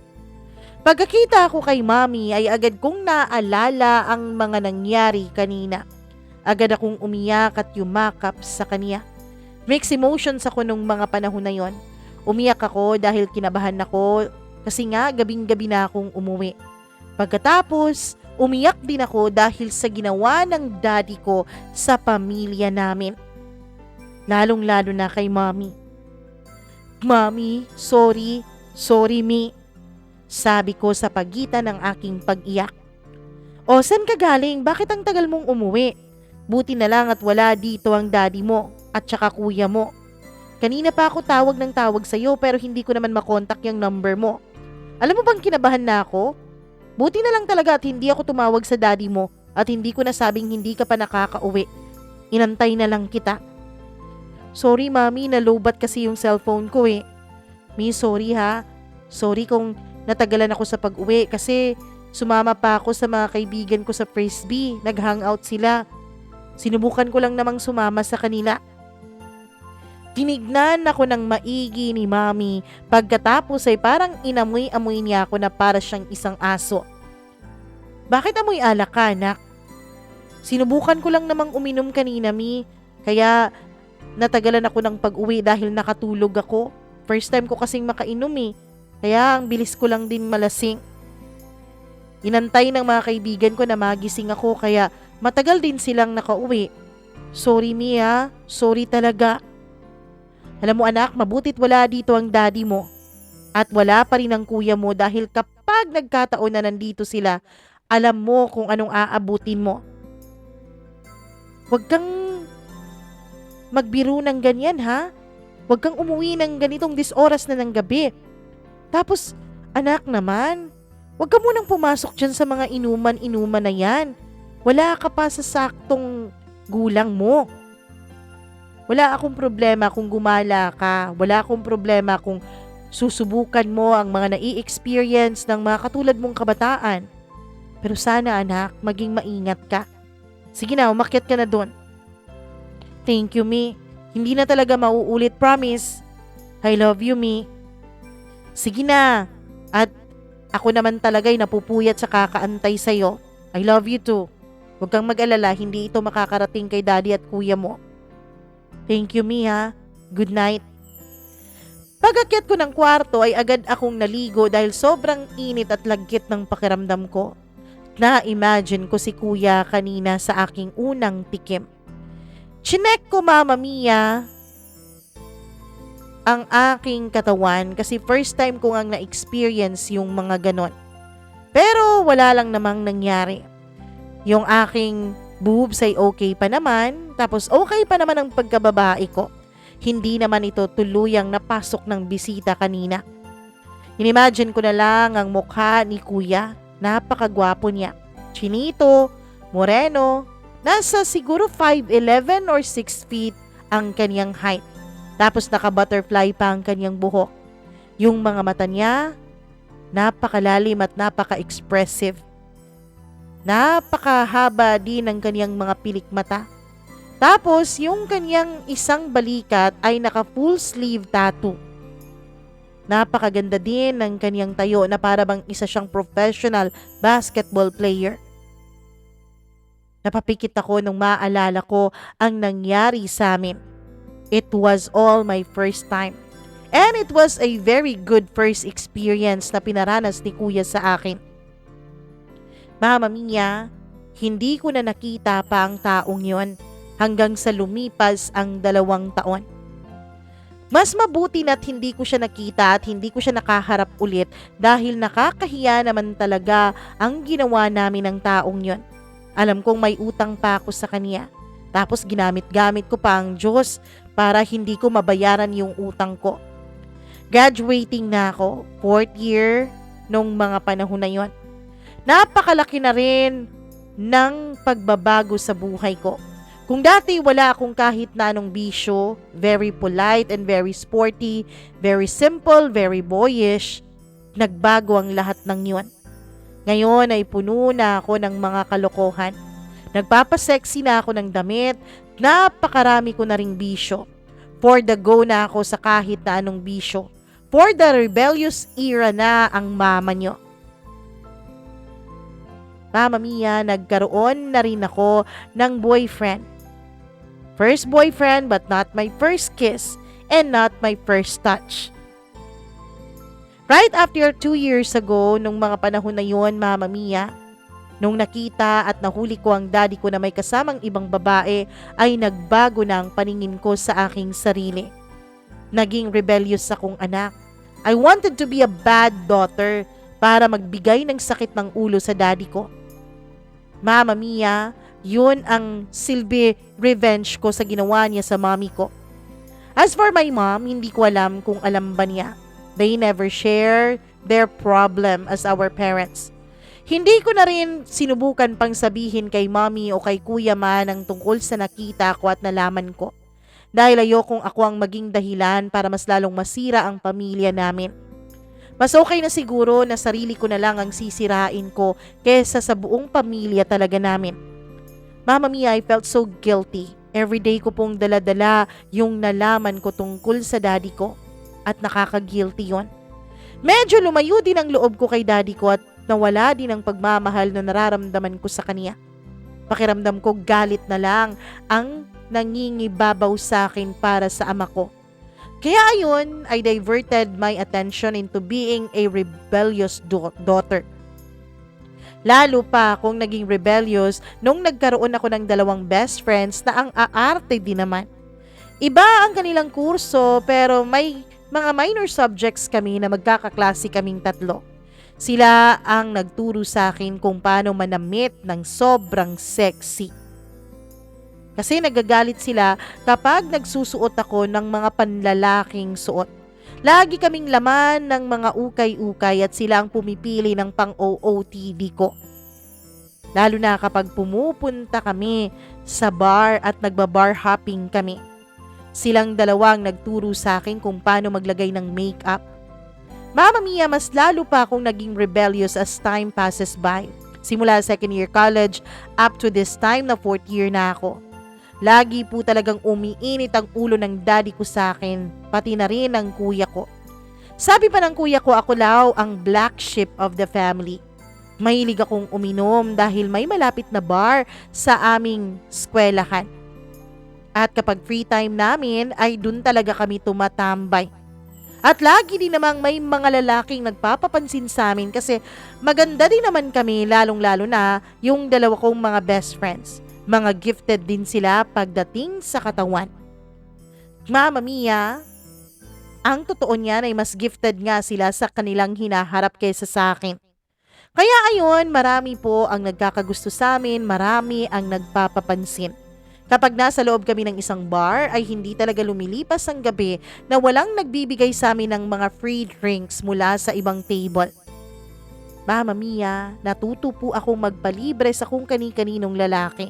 Pagkakita ko kay Mami ay agad kong naalala ang mga nangyari kanina. Agad akong umiyak at yumakap sa kanya. Mixed emotions ako nung mga panahon na yon. Umiyak ako dahil kinabahan ako kasi nga gabing-gabi na akong umuwi. Pagkatapos, umiyak din ako dahil sa ginawa ng daddy ko sa pamilya namin. Lalong-lalo na kay Mami. Mami, sorry. Sorry, Mi. Sabi ko sa pagitan ng aking pag-iyak. O, saan ka galing? Bakit ang tagal mong umuwi? Buti na lang at wala dito ang daddy mo at saka kuya mo. Kanina pa ako tawag ng tawag sa'yo pero hindi ko naman makontak yung number mo. Alam mo bang kinabahan na ako? Buti na lang talaga at hindi ako tumawag sa daddy mo at hindi ko nasabing hindi ka pa nakakauwi. Inantay na lang kita. Sorry Mami, nalobat kasi yung cellphone ko eh. Mi, sorry ha. Sorry kung natagalan ako sa pag-uwi kasi sumama pa ako sa mga kaibigan ko sa Frisbee. Nag-hangout sila. Sinubukan ko lang namang sumama sa kanila. Tinignan ako ng maigi ni Mami. Pagkatapos ay parang inamoy-amoy niya ako na para siyang isang aso. Bakit amoy alak ka, anak? Sinubukan ko lang namang uminom kanina, Mi. Kaya natagalan ako ng pag-uwi dahil nakatulog ako. First time ko kasing makainom eh. Kaya ang bilis ko lang din malasing. Inantay ng mga kaibigan ko na magising ako kaya matagal din silang nakauwi. Sorry, Mi ha. Sorry talaga. Alam mo anak, mabutit wala dito ang daddy mo. At wala pa rin ang kuya mo dahil kapag nagkataon na nandito sila, alam mo kung anong aabutin mo. Huwag kang magbiro ng ganyan ha. Huwag kang umuwi ng ganitong oras na ng gabi. Tapos, anak naman, huwag ka munang pumasok dyan sa mga inuman-inuman na yan. Wala ka pa sa saktong gulang mo. Wala akong problema kung gumala ka. Wala akong problema kung susubukan mo ang mga nai-experience ng mga katulad mong kabataan. Pero sana anak, maging maingat ka. Sige na, umakyat ka na doon. Thank you, Mi. Hindi na talaga mauulit, promise. I love you, Mi. Sige na. At ako naman talaga'y napupuyat sa kakaantay sa'yo. I love you too. Huwag kang mag-alala, hindi ito makakarating kay daddy at kuya mo. Thank you, Mi ha. Good night. Pag-akyat ko ng kwarto ay agad akong naligo dahil sobrang init at lagkit ng pakiramdam ko. Na-imagine ko si kuya kanina sa aking unang tikim. Chinek ko, Mama Mia, ang aking katawan kasi first time ko ngang na-experience yung mga ganon. Pero wala lang namang nangyari. Yung aking boobs ay okay pa naman, tapos okay pa naman ang pagkababae ko. Hindi naman ito tuluyang napasok ng bisita kanina. Inimagine ko na lang ang mukha ni kuya. Napakagwapo niya. Chinito, moreno, nasa siguro 5'11 or 6 feet ang kanyang height. Tapos naka-butterfly pa ang kanyang buhok. Yung mga mata niya, napakalalim at napaka-expressive. Napakahaba din ang kanyang mga pilik mata. Tapos yung kanyang isang balikat ay naka-full sleeve tattoo. Napakaganda din ng kanyang tayo na para bang isa siyang professional basketball player. Napapikit ako nung maalala ko ang nangyari sa amin. It was all my first time. And it was a very good first experience na pinaranas ni kuya sa akin. Mama Mia, hindi ko na nakita pa ang taong yon hanggang sa lumipas ang 2 taon. Mas mabuti na't hindi ko siya nakita at hindi ko siya nakaharap ulit dahil nakakahiya naman talaga ang ginawa namin ng taong yon. Alam kong may utang pa ako sa kanya. Tapos ginamit-gamit ko pa ang Diyos para hindi ko mabayaran yung utang ko. Graduating na ako, 4th year nung mga panahon na yon. Napakalaki na rin ng pagbabago sa buhay ko. Kung dati wala akong kahit na anong bisyo, very polite and very sporty, very simple, very boyish, nagbago ang lahat ng yun. Ngayon ay puno na ako ng mga kalokohan. Nagpapasexy na ako ng damit, napakarami ko na ring bisyo. For the go na ako sa kahit na anong bisyo. For the rebellious era na ang mama nyo. Mama Mia, nagkaroon na rin ako ng boyfriend. First boyfriend but not my first kiss and not my first touch. Right after 2 years ago, nung mga panahon na yon, Mama Mia, nung nakita at nahuli ko ang daddy ko na may kasamang ibang babae, ay nagbago na ang paningin ko sa aking sarili. Naging rebellious akong anak. I wanted to be a bad daughter para magbigay ng sakit ng ulo sa daddy ko. Mama Mia, yun ang silbi revenge ko sa ginawa niya sa mommy ko. As for my mom, hindi ko alam kung alam ba niya. They never share their problem as our parents. Hindi ko na rin sinubukan pang sabihin kay mommy o kay kuya man ang tungkol sa nakita ko at nalaman ko. dahil ayokong ako ang maging dahilan para mas lalong masira ang pamilya namin. Mas okay na siguro na sarili ko na lang ang sisirain ko kesa sa buong pamilya talaga namin. Mama Mia, I felt so guilty. Everyday ko pong daladala yung nalaman ko tungkol sa daddy ko at nakaka-guilty yon. Medyo lumayo din ang loob ko kay daddy ko at nawala din ang pagmamahal na nararamdaman ko sa kanya. Pakiramdam ko galit na lang ang nangingibabaw sa akin para sa ama ko. Kaya ayun, I diverted my attention into being a rebellious daughter. Lalo pa akong naging rebellious nung nagkaroon ako ng 2 best friends na ang aarte din naman. Iba ang kanilang kurso pero may mga minor subjects kami na magkakaklase kaming 3. Sila ang nagturo sa akin kung paano manamit ng sobrang sexy. Kasi nagagalit sila kapag nagsusuot ako ng mga panlalaking suot. Lagi kaming laman ng mga ukay-ukay at sila ang pumipili ng pang-OOTD ko. Lalo na kapag pumupunta kami sa bar at nagba-bar hopping kami. Silang dalawang nagturo sa akin kung paano maglagay ng makeup. Mama Mia, mas lalo pa akong naging rebellious as time passes by. Simula 2nd year college up to this time na 4th year na ako. Lagi po talagang umiinit ang ulo ng daddy ko sa akin, pati na rin ng kuya ko. Sabi pa ng kuya ko, ako daw ang black sheep of the family. Mahilig akong uminom dahil may malapit na bar sa aming eskwelahan. At kapag free time namin ay dun talaga kami tumatambay. At lagi din namang may mga lalaking nagpapapansin sa amin kasi maganda din naman kami, lalong-lalo na yung 2 kong mga best friends. Mga gifted din sila pagdating sa katawan. Mama Mia, ang totoo niyan ay mas gifted nga sila sa kanilang hinaharap kaysa sa akin. Kaya ayun, marami po ang nagkakagusto sa amin, marami ang nagpapapansin. Kapag nasa loob kami ng isang bar ay hindi talaga lumilipas ang gabi na walang nagbibigay sa amin ng mga free drinks mula sa ibang table. Mama Mia, natuto po akong magpalibre sa kung kani-kaninong lalaki.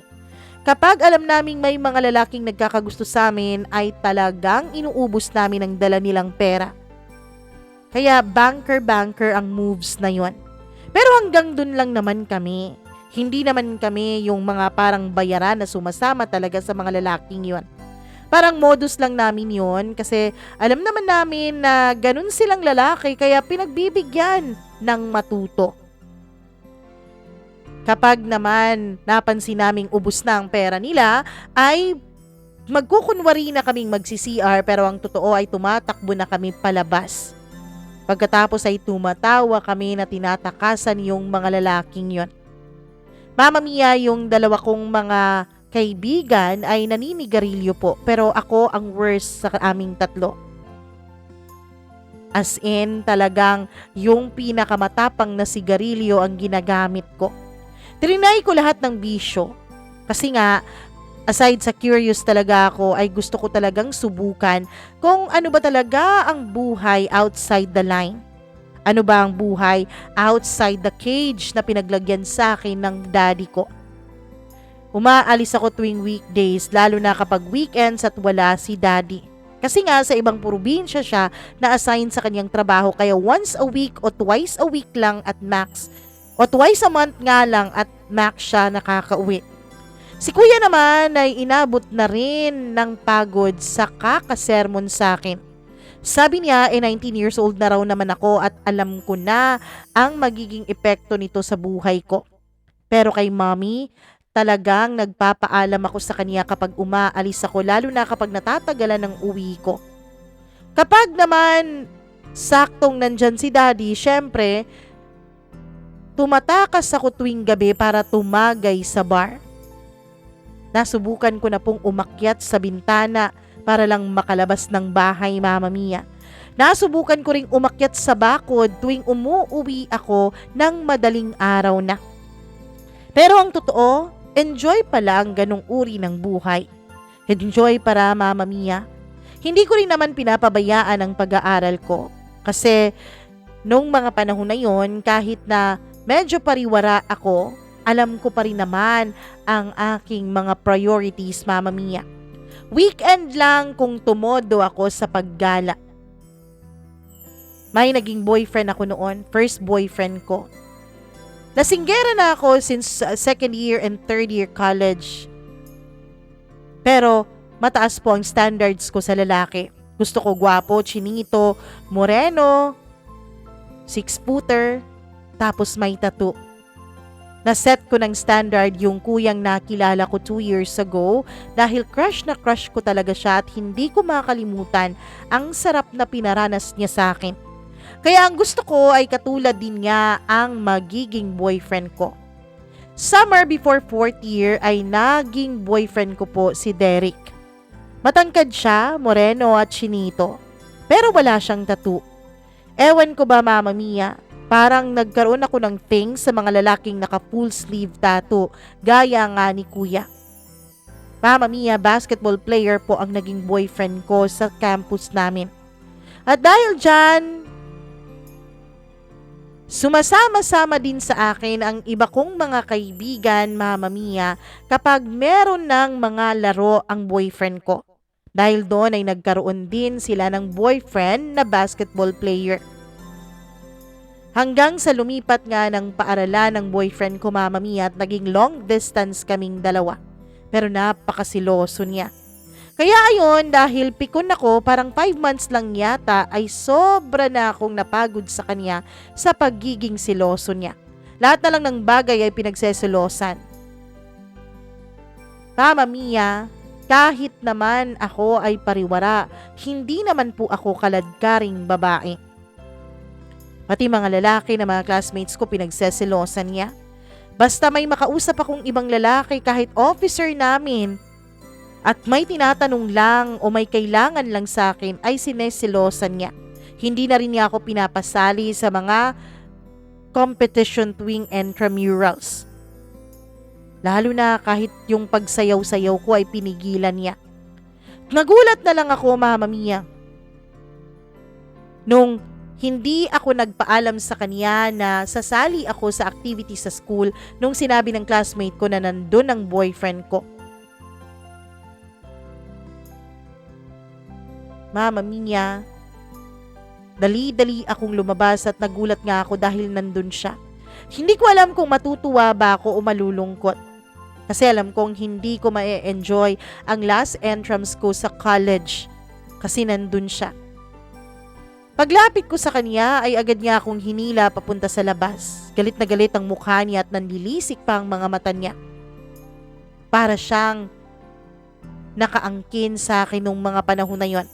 Kapag alam naming may mga lalaking nagkakagusto sa amin ay talagang inuubos namin ang dala nilang pera. Kaya banker ang moves na yon. Pero hanggang dun lang naman kami. Hindi naman kami yung mga parang bayaran na sumasama talaga sa mga lalaking yon. Parang modus lang namin yon kasi alam naman namin na ganun silang lalaki kaya pinagbibigyan ng matuto. Kapag naman napansin naming ubos na ang pera nila, ay magkukunwari na kaming magsi-CR pero ang totoo ay tumatakbo na kami palabas. Pagkatapos ay tumatawa kami na tinatakasan yung mga lalaking yon. Mama Mia, yung 2 kong mga kaibigan ay naninigarilyo po pero ako ang worst sa aming 3. As in, talagang yung pinakamatapang na sigarilyo ang ginagamit ko. Trinay ko lahat ng bisyo. Kasi nga, aside sa curious talaga ako, ay gusto ko talagang subukan kung ano ba talaga ang buhay outside the line. Ano ba ang buhay outside the cage na pinaglagyan sa akin ng daddy ko. Umaalis ako tuwing weekdays, lalo na kapag weekends at wala si daddy. Kasi nga sa ibang probinsya siya na-assign sa kanyang trabaho kaya once a week o twice a week lang at max o twice a month nga lang at max siya nakakauwi. Si kuya naman ay inabot na rin ng pagod sa kakasermon sa akin. Sabi niya 19 years old na raw naman ako at alam ko na ang magiging epekto nito sa buhay ko. Pero kay mommy, talagang nagpapaalam ako sa kanya kapag umaalis ako lalo na kapag natatagalan ng uwi ko. Kapag naman saktong nandyan si daddy, syempre, tumatakas ako tuwing gabi para tumagay sa bar. Nasubukan ko na pong umakyat sa bintana para lang makalabas ng bahay, Mama Mia. Nasubukan ko ring umakyat sa bakod tuwing umuuwi ako ng madaling araw na. Pero ang totoo, enjoy pala ang ganong uri ng buhay. Enjoy para, Mama Mia. Hindi ko rin naman pinapabayaan ang pag-aaral ko. Kasi nung mga panahon na yon, kahit na medyo pariwara ako, alam ko pa rin naman ang aking mga priorities, Mama Mia. Weekend lang kung tumodo ako sa paggala. May naging boyfriend ako noon, first boyfriend ko. Lasinggera na ako since second year and third year college. Pero mataas po ang standards ko sa lalaki. Gusto ko gwapo, chinito, moreno, 6-footer, tapos may tattoo. Naset ko ng standard yung kuyang nakilala ko 2 years ago dahil crush na crush ko talaga siya at hindi ko makalimutan ang sarap na pinaranas niya sa akin. Kaya ang gusto ko ay katulad din niya ang magiging boyfriend ko. Summer before 4th year ay naging boyfriend ko po si Derek. Matangkad siya, moreno at chinito. Pero wala siyang tattoo. Ewan ko ba Mama Mia, parang nagkaroon ako ng thing sa mga lalaking naka full sleeve tattoo, gaya nga ni Kuya. Mama Mia, basketball player po ang naging boyfriend ko sa campus namin. At dahil dyan, sumasama-sama din sa akin ang iba kong mga kaibigan, Mama Mia, kapag meron ng mga laro ang boyfriend ko. Dahil doon ay nagkaroon din sila ng boyfriend na basketball player. Hanggang sa lumipat nga ng paaralan ng boyfriend ko, Mama Mia, at naging long distance kaming dalawa. Pero napakasiloso niya. Kaya ayon, dahil pikon ako, parang 5 months lang yata ay sobra na akong napagod sa kanya sa pagiging siloso niya. Lahat na lang ng bagay ay pinagseselosan. Mama Mia, kahit naman ako ay pariwara, hindi naman po ako kaladkaring babae. Pati mga lalaki na mga classmates ko pinagseselosan niya. Basta may makausap akong ibang lalaki kahit officer namin at may tinatanong lang o may kailangan lang sa akin ay sineselosan niya. Hindi na rin niya ako pinapasali sa mga competition tuwing intramurals. Lalo na kahit yung pagsayaw-sayaw ko ay pinigilan niya. Nagulat na lang ako, Mama Mia, nung hindi ako nagpaalam sa kanya na sasali ako sa activity sa school nung sinabi ng classmate ko na nandun ang boyfriend ko. Mama Mia, dali-dali akong lumabas at nagulat nga ako dahil nandun siya. Hindi ko alam kung matutuwa ba ako o malulungkot. Kasi alam kong hindi ko ma-enjoy ang last entrance ko sa college kasi nandun siya. Paglapit ko sa kanya ay agad niya akong hinila papunta sa labas. Galit na galit ang mukha niya at nanlilisik pa ang mga mata niya. Para siyang nakaangkin sa akin nung mga panahon na yon.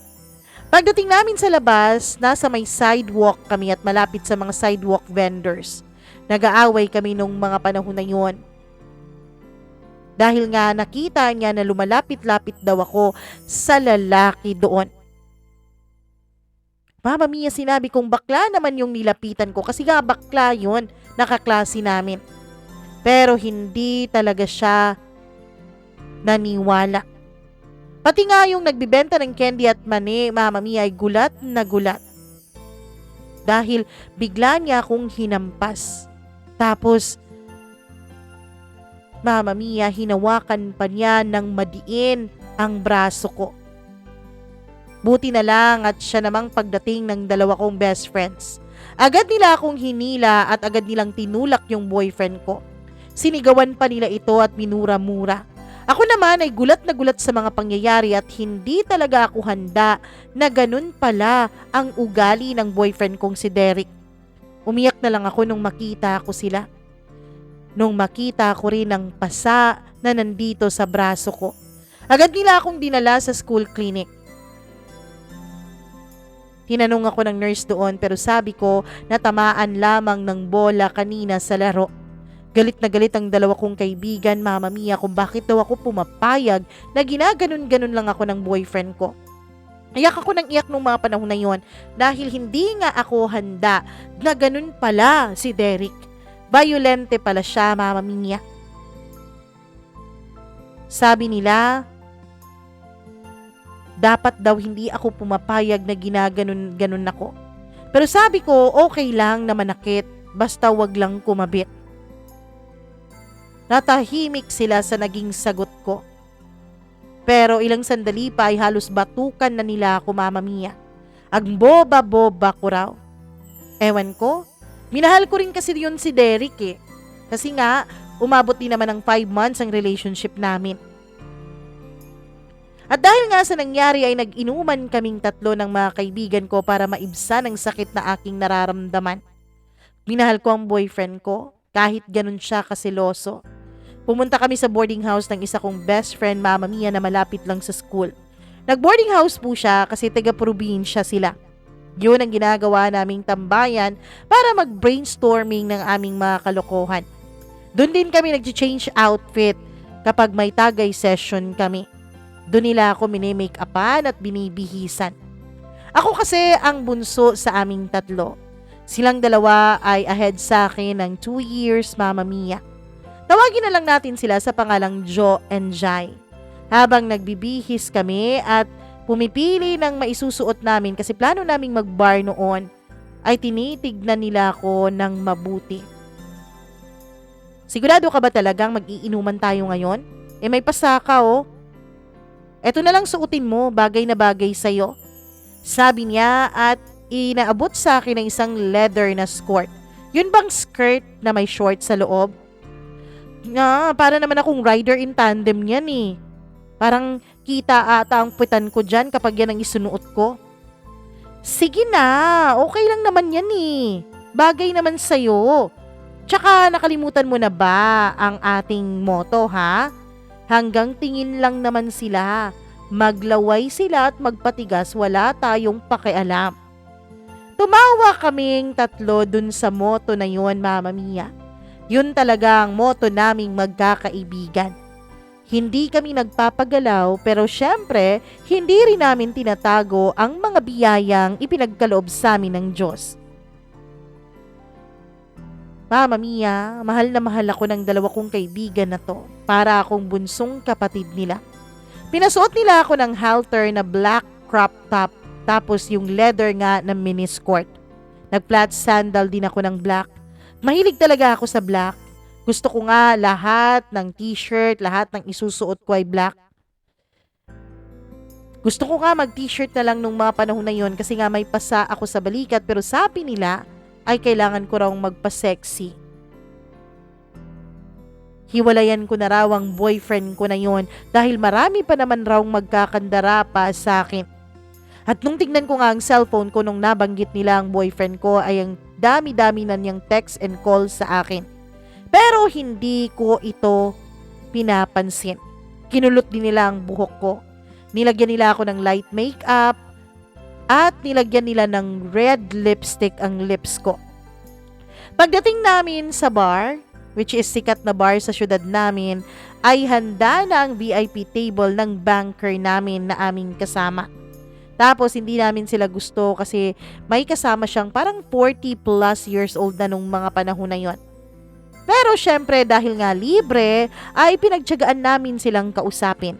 Pagdating namin sa labas, nasa may sidewalk kami at malapit sa mga sidewalk vendors. Nag-aaway kami nung mga panahon na yon. Dahil nga nakita niya na lumalapit-lapit daw ako sa lalaki doon. Mama Mia, sinabi kong bakla naman yung nilapitan ko kasi nga bakla yun, nakaklase namin. Pero hindi talaga siya naniwala. Pati nga yung nagbibenta ng candy at mani, Mama Mia, ay gulat na gulat. Dahil bigla niya akong hinampas. Tapos, Mama Mia, hinawakan pa niya ng madiin ang braso ko. Buti na lang at siya namang pagdating ng dalawa kong best friends. Agad nila akong hinila at agad nilang tinulak yung boyfriend ko. Sinigawan pa nila ito at minura-mura. Ako naman ay gulat na gulat sa mga pangyayari at hindi talaga ako handa na ganun pala ang ugali ng boyfriend kong si Derek. Umiyak na lang ako nung makita ko sila. Nung makita ko rin ang pasa na nandito sa braso ko. Agad nila akong dinala sa school clinic. Tinanong ako ng nurse doon pero sabi ko natamaan lamang ng bola kanina sa laro. Galit na galit ang dalawa kong kaibigan, Mama Mia, kung bakit daw ako pumapayag na ginaganon-ganon lang ako ng boyfriend ko. Iyak ako ng iyak nung mga panahon na yon dahil hindi nga ako handa na ganun pala si Derek. Violente pala siya, Mama Mia. Sabi nila, dapat daw hindi ako pumapayag na ginaganon-ganon ako. Pero sabi ko, okay lang na manakit, basta wag lang kumabit. Natahimik sila sa naging sagot ko. Pero ilang sandali pa ay halos batukan na nila ako, Mama Mia. Ang boba-boba ko raw. Ewan ko, minahal ko rin kasi yun si Derek eh. Kasi nga, umabot din naman ng 5 months ang relationship namin. At dahil nga sa nangyari ay nag-inuman kaming tatlo ng mga kaibigan ko para maibsan ang sakit na aking nararamdaman. Minahal ko ang boyfriend ko, kahit ganun siya kaseloso. Pumunta kami sa boarding house ng isa kong best friend, Mama Mia, na malapit lang sa school. Nag-boarding house po siya kasi taga-probinsya sila. Yun ang ginagawa naming tambayan para mag-brainstorming ng aming mga kalokohan. Doon din kami nag-change outfit kapag may tagay session kami. Doon nila ako mini-make-upan at binibihisan. Ako kasi ang bunso sa aming tatlo. Silang dalawa ay ahead sa akin ng 2 years, Mama Mia. Tawagin na lang natin sila sa pangalang Jo and Jai. Habang nagbibihis kami at pumipili ng maisusuot namin kasi plano naming mag-bar noon, ay tinitignan nila ako ng mabuti. Sigurado ka ba talagang mag-iinuman tayo ngayon? May pasaka oh. Eto na lang suotin mo, bagay na bagay sa'yo. Sabi niya at inaabot sa akin ng isang leather na skirt. Yun bang skirt na may short sa loob? Para naman akong rider in tandem yan eh. Parang kita ata ang puwitan ko dyan kapag yan ang isunuot ko. Sige na, okay lang naman yan eh. Bagay naman sa'yo. Tsaka nakalimutan mo na ba ang ating motto ha? Hanggang tingin lang naman sila. Maglaway sila at magpatigas, wala tayong pakialam. Tumawa kaming tatlo dun sa motto na yun, Mama Mia. Yun talaga ang motto naming magkakaibigan. Hindi kami nagpapagalaw pero syempre, hindi rin namin tinatago ang mga biyayang ipinagkaloob sa amin ng Diyos. Mama Mia, mahal na mahal ako ng dalawa kong kaibigan na to. Para akong bunsong kapatid nila. Pinasuot nila ako ng halter na black crop top tapos yung leather nga na mini skirt. Nag-flat sandal din ako ng black. Mahilig talaga ako sa black. Gusto ko nga lahat ng t-shirt, lahat ng isusuot ko ay black. Gusto ko nga mag-t-shirt na lang nung mga panahon na yon kasi nga may pasa ako sa balikat pero sabi nila ay kailangan ko raw magpa-sexy. Hiwalayan ko na raw ang boyfriend ko na yon dahil marami pa naman raw magkakandara pa sa akin. At nung tignan ko nga ang cellphone ko nung nabanggit nila ang boyfriend ko ay ang dami-dami na niyang text and call sa akin. Pero hindi ko ito pinapansin. Kinulot din nila ang buhok ko. Nilagyan nila ako ng light makeup at nilagyan nila ng red lipstick ang lips ko. Pagdating namin sa bar, which is sikat na bar sa syudad namin, ay handa na ang VIP table ng banker namin na aming kasama. Tapos hindi namin sila gusto kasi may kasama siyang parang 40 plus years old na nung mga panahon na yon. Pero syempre dahil nga libre, ay pinagtiyagaan namin silang kausapin.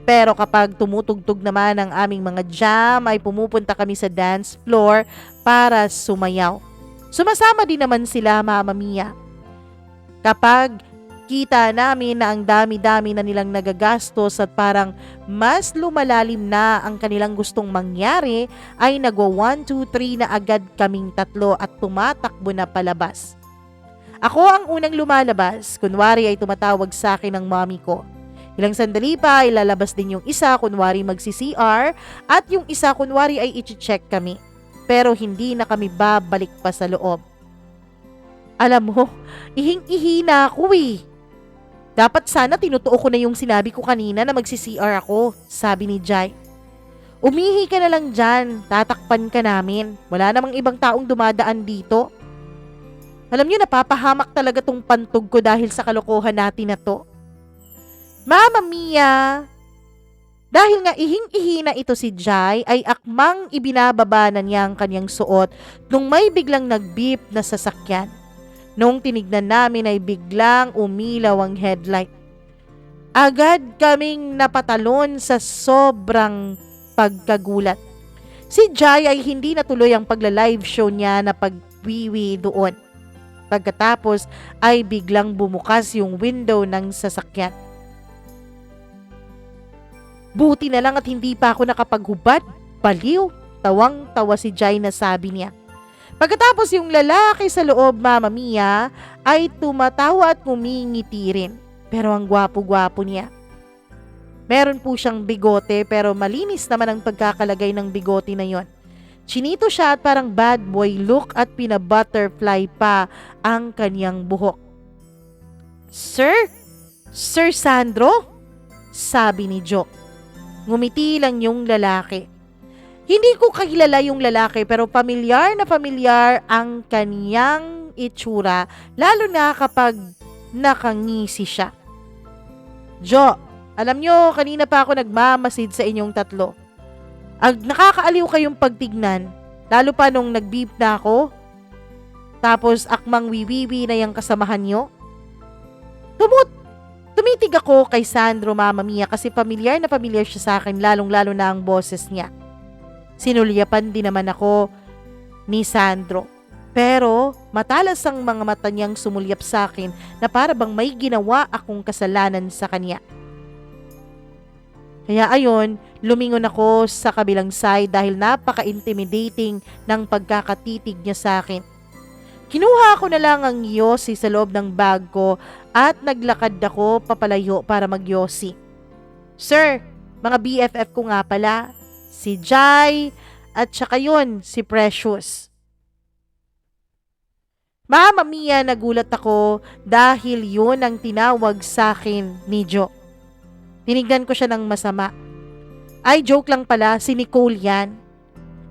Pero kapag tumutugtog naman ang aming mga jam, ay pumupunta kami sa dance floor para sumayaw. Sumasama din naman sila, Mama Mia. Kapag kita namin na ang dami-dami na nilang nagagastos at parang mas lumalalim na ang kanilang gustong mangyari, ay nagwa 1, 2, 3 na agad kaming tatlo at tumatakbo na palabas. Ako ang unang lumalabas, kunwari ay tumatawag sa akin ng mommy ko. Ilang sandali pa ay lalabas din yung isa, kunwari magsi-CR, at yung isa kunwari ay i-check kami. Pero hindi na kami babalik pa sa loob. Alam mo, ihing-ihi na ako eh. Dapat sana tinutuo ko na yung sinabi ko kanina na magsi-CR ako, sabi ni Jai. Umihi ka na lang dyan, tatakpan ka namin. Wala namang ibang taong dumadaan dito. Alam niyo, napapahamak talaga tong pantog ko dahil sa kalokohan natin na to. Mama Mia! Dahil nga ihing-ihi na ito si Jai, ay akmang ibinababa na niya ang kanyang suot nung may biglang nag-beep na sasakyan. Nung tinignan namin ay biglang umilaw ang headlight. Agad kaming napatalon sa sobrang pagkagulat. Si Jai ay hindi natuloy ang pagla-live show niya na pagwiwi doon. Pagkatapos ay biglang bumukas yung window ng sasakyan. Buti na lang at hindi pa ako nakapaghubad. Baliw. Tawang-tawa si Jai na sabi niya. Pagkatapos yung lalaki sa loob, Mama Mia, ay tumatawa at ngumingiti rin. Pero ang gwapo-gwapo niya. Meron po siyang bigote pero malinis naman ang pagkakalagay ng bigote na yon. Chinito siya at parang bad boy look at pina-butterfly pa ang kanyang buhok. Sir? Sir Sandro? Sabi ni Jo. Ngumiti lang yung lalaki. Hindi ko kakilala yung lalaki pero pamilyar na pamilyar ang kaniyang itsura lalo na kapag nakangisi siya. Jo, alam nyo, kanina pa ako nagmamasid sa inyong tatlo. Nakakaaliw kayong pagtignan, lalo pa nung nag-beep na ako. Tapos akmang wiwiwi na yung kasamahan nyo. Tumitig ako kay Sandro, Mama Mia, kasi pamilyar na pamilyar siya sa akin, lalong-lalo na ang boses niya. Sinulyapan din naman ako ni Sandro. Pero matalas ang mga mata niyang sumulyap sa akin na para bang may ginawa akong kasalanan sa kanya. Kaya ayon, lumingon ako sa kabilang side dahil napaka-intimidating ng pagkakatitig niya sa akin. Kinuha ko na lang ang yosi sa loob ng bag ko at naglakad ako papalayo para magyosi. Sir, mga BFF ko nga pala, si Jai at saka yun, si Precious. Mama Mia, nagulat ako dahil yun ang tinawag sa akin ni Jo. Tinignan ko siya ng masama. Ay, joke lang pala, si Nicole yan.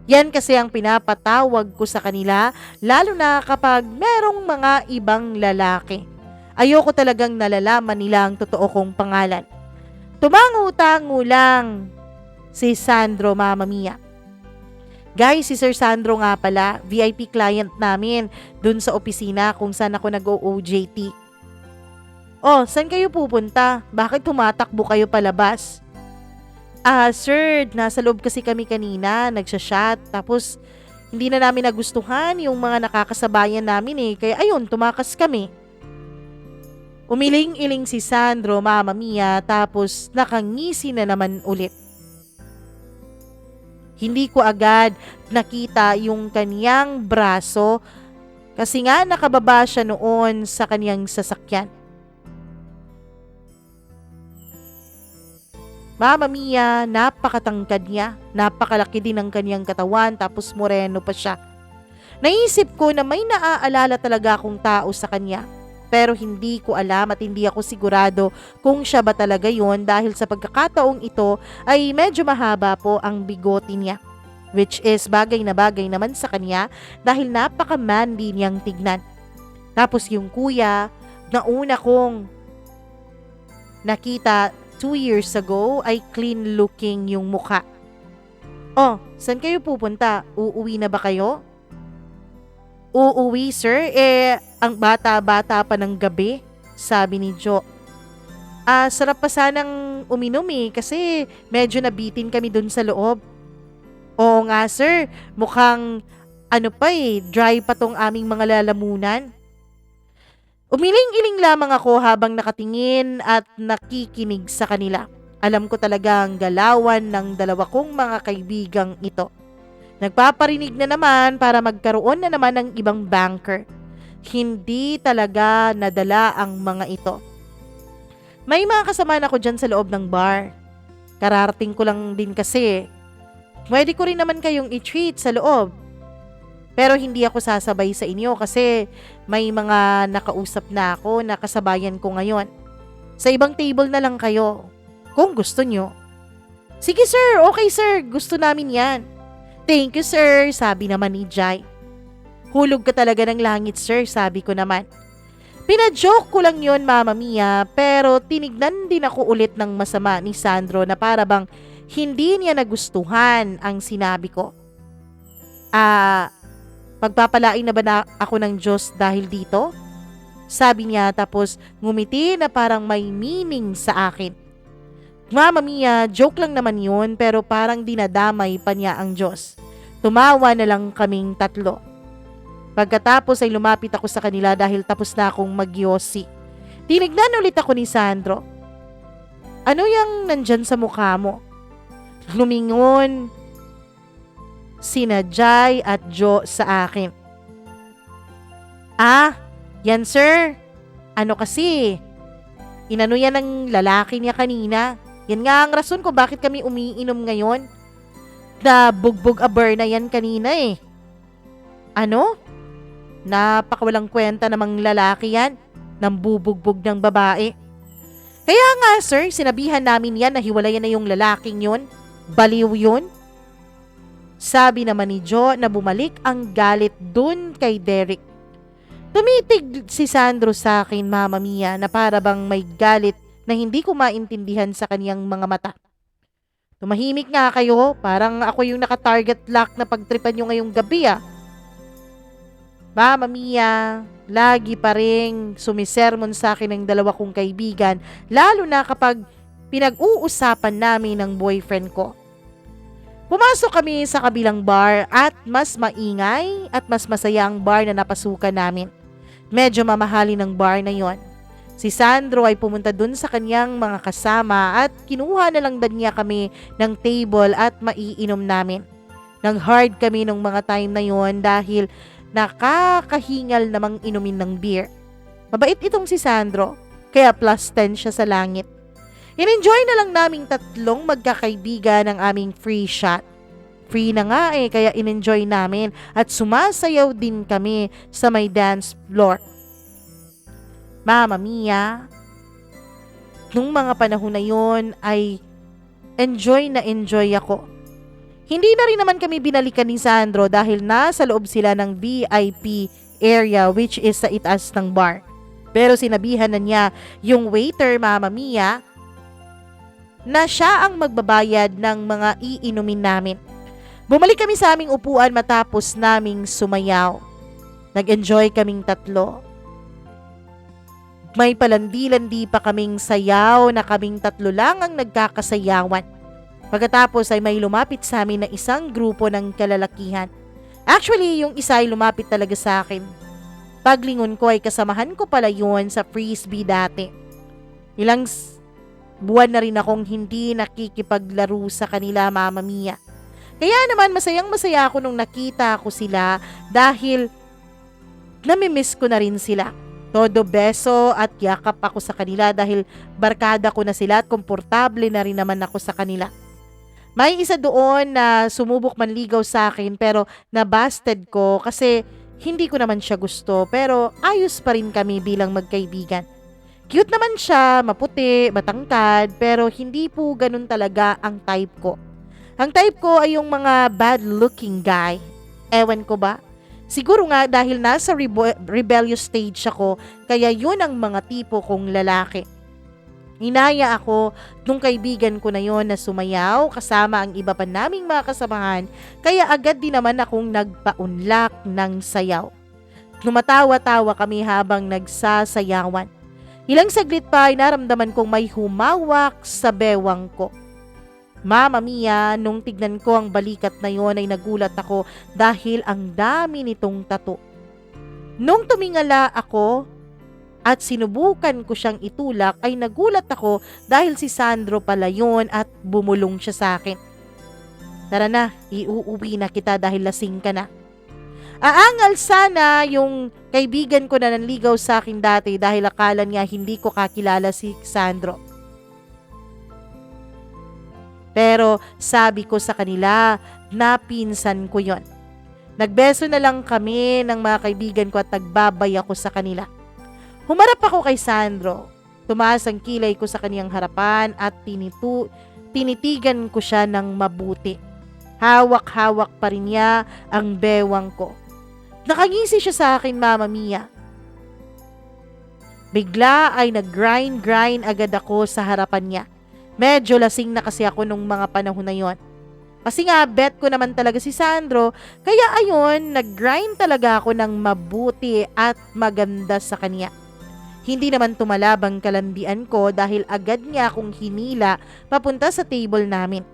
Yan kasi ang pinapatawag ko sa kanila, lalo na kapag merong mga ibang lalaki. Ayoko talagang nalalaman nila ang totoo kong pangalan. Tumango-tango lang si Sandro, Mama Mia. Guys, si Sir Sandro nga pala, VIP client namin dun sa opisina kung saan ako nag-OJT. Oh, saan kayo pupunta? Bakit tumatakbo kayo palabas? Sir, nasa loob kasi kami kanina, nagsha-shot, tapos hindi na namin nagustuhan yung mga nakakasabayan namin kaya ayun, tumakas kami. Umiling-iling si Sandro, Mama Mia, tapos nakangisi na naman ulit. Hindi ko agad nakita yung kaniyang braso kasi nga nakababa siya noon sa kaniyang sasakyan. Mama Mia, napakatangkad niya, napakalaki din ng kaniyang katawan tapos moreno pa siya. Naisip ko na may naaalala talaga akong tao sa kanya. Pero hindi ko alam at hindi ako sigurado kung siya ba talaga yon dahil sa pagkakataong ito ay medyo mahaba po ang bigote niya. Which is bagay na bagay naman sa kanya dahil napaka-manly niyang tignan. Tapos yung kuya na una kong nakita 2 years ago ay clean looking yung mukha. Oh, saan kayo pupunta? Uuwi na ba kayo? Uuwi, sir? Ang bata-bata pa ng gabi, sabi ni Jo. Sarap pa sanang uminom kasi medyo nabitin kami dun sa loob. Oo nga, sir. Mukhang dry pa tong aming mga lalamunan. Umiling-iling lamang ako habang nakatingin at nakikinig sa kanila. Alam ko talaga ang galawan ng dalawa kong mga kaibigang ito. Nagpaparinig na naman para magkaroon na naman ng ibang banker. Hindi talaga nadala ang mga ito. May mga kasama na ako dyan sa loob ng bar. Kararating ko lang din kasi. Pwede ko rin naman kayong i-treat sa loob. Pero hindi ako sasabay sa inyo kasi may mga nakausap na ako na kasabayan ko ngayon. Sa ibang table na lang kayo, kung gusto nyo. Sige sir, okay sir, gusto namin yan. Thank you sir, sabi naman ni Jai. Hulog ka talaga ng langit sir, sabi ko naman. Pina-joke ko lang yon, Mama Mia, pero tinignan din ako ulit ng masama ni Sandro na para bang hindi niya nagustuhan ang sinabi ko. Pagpapalain na ba na ako ng Diyos dahil dito? Sabi niya tapos ngumiti na parang may meaning sa akin. Mama Mia, joke lang naman yun pero parang dinadamay pa niya ang Diyos. Tumawa na lang kaming tatlo. Pagkatapos ay lumapit ako sa kanila dahil tapos na akong magyosi. Tinignan ulit ako ni Sandro. Ano yung nandyan sa mukha mo? Lumingon sina Jai at Jo sa akin. Ah, yan sir. Ano kasi, inano yan ng lalaki niya kanina. Yan nga ang rason kung bakit kami umiinom ngayon. Na bugbog aber na yan kanina eh. Ano? Napakawalang kwenta namang lalaki yan. Nang bubugbog ng babae. Kaya nga sir, sinabihan namin yan na hiwalayan na yung lalaking yun. Baliw yun. Sabi naman ni Jo na bumalik ang galit dun kay Derek. Tumitig si Sandro sa akin, Mama Mia, na para bang may galit na hindi ko maintindihan sa kaniyang mga mata. Tumahimik nga kayo, parang ako yung naka-target lock na pagtripan nyo ngayong gabi ah. Mama Mia, lagi pa ring sumisermon sa akin ng dalawa kong kaibigan, lalo na kapag pinag-uusapan namin ng boyfriend ko. Pumasok kami sa kabilang bar at mas maingay at mas masaya ang bar na napasukan namin. Medyo mamahalin ang bar na yon. Si Sandro ay pumunta dun sa kanyang mga kasama at kinuha na lang niya kami ng table at maiinom namin. Nang hard kami nung mga time na yon dahil nakakahingal namang inumin ng beer. Mabait itong si Sandro, kaya +10 siya sa langit. In-enjoy na lang naming tatlong magkakaibigan ang aming free shot. Free na nga eh, kaya in-enjoy namin at sumasayaw din kami sa may dance floor. Mama Mia, nung mga panahon na yon ay enjoy na enjoy ako. Hindi na rin naman kami binalikan ni Sandro dahil nasa loob sila ng VIP area which is sa itaas ng bar. Pero sinabihan na niya yung waiter, Mama Mia, na siya ang magbabayad ng mga iinumin namin. Bumalik kami sa aming upuan matapos naming sumayaw. Nag-enjoy kaming tatlo. May palandi-landi pa kaming sayaw na kaming tatlo lang ang nagkakasayawan. Pagkatapos ay may lumapit sa amin na isang grupo ng kalalakihan. Actually, yung isa ay lumapit talaga sa akin. Paglingon ko ay kasamahan ko pala yun sa frisbee dati. Ilang buwan na rin akong hindi nakikipaglaro sa kanila, Mama Mia. Kaya naman masayang-masaya ako nung nakita ko sila dahil namimiss ko na rin sila. Todo beso at yakap ako sa kanila dahil barkada ko na sila at komportable na rin naman ako sa kanila. May isa doon na sumubok manligaw sa akin pero nabasted ko kasi hindi ko naman siya gusto pero ayos pa rin kami bilang magkaibigan. Cute naman siya, maputi, matangkad, pero hindi po ganun talaga ang type ko. Ang type ko ay yung mga bad-looking guy. Ewan ko ba? Siguro nga dahil nasa rebellious stage ako, kaya yun ang mga tipo kong lalaki. Inaya ako nung kaibigan ko na yon na sumayaw kasama ang iba pa naming mga kasamahan, kaya agad din naman akong nagpaunlak ng sayaw. Lumatawa-tawa kami habang nagsasayawan. Ilang saglit pa ay naramdaman kong may humawak sa bewang ko. Mama Mia, nung tignan ko ang balikat na yon ay nagulat ako dahil ang dami nitong tattoo. Nung tumingala ako at sinubukan ko siyang itulak ay nagulat ako dahil si Sandro pala yun at bumulong siya sa akin. Tara na, iuuwi na kita dahil lasing ka na. Aangal sana yung kaibigan ko na nanligaw sa akin dati dahil akala niya hindi ko kakilala si Sandro. Pero sabi ko sa kanila na pinsan ko yon. Nagbeso na lang kami ng mga kaibigan ko at nagbabay ako sa kanila. Humarap ako kay Sandro. Tumaas ang kilay ko sa kaniyang harapan at tinitigan ko siya ng mabuti. Hawak-hawak pa rin niya ang bewang ko. Nakangisi siya sa akin, Mama Mia. Bigla ay nag-grind agad ako sa harapan niya. Medyo lasing na kasi ako nung mga panahon na yon. Kasi nga, bet ko naman talaga si Sandro, kaya ayun, nag-grind talaga ako ng mabuti at maganda sa kanya. Hindi naman tumalabang kalandian ko dahil agad niya akong hinila papunta sa table namin.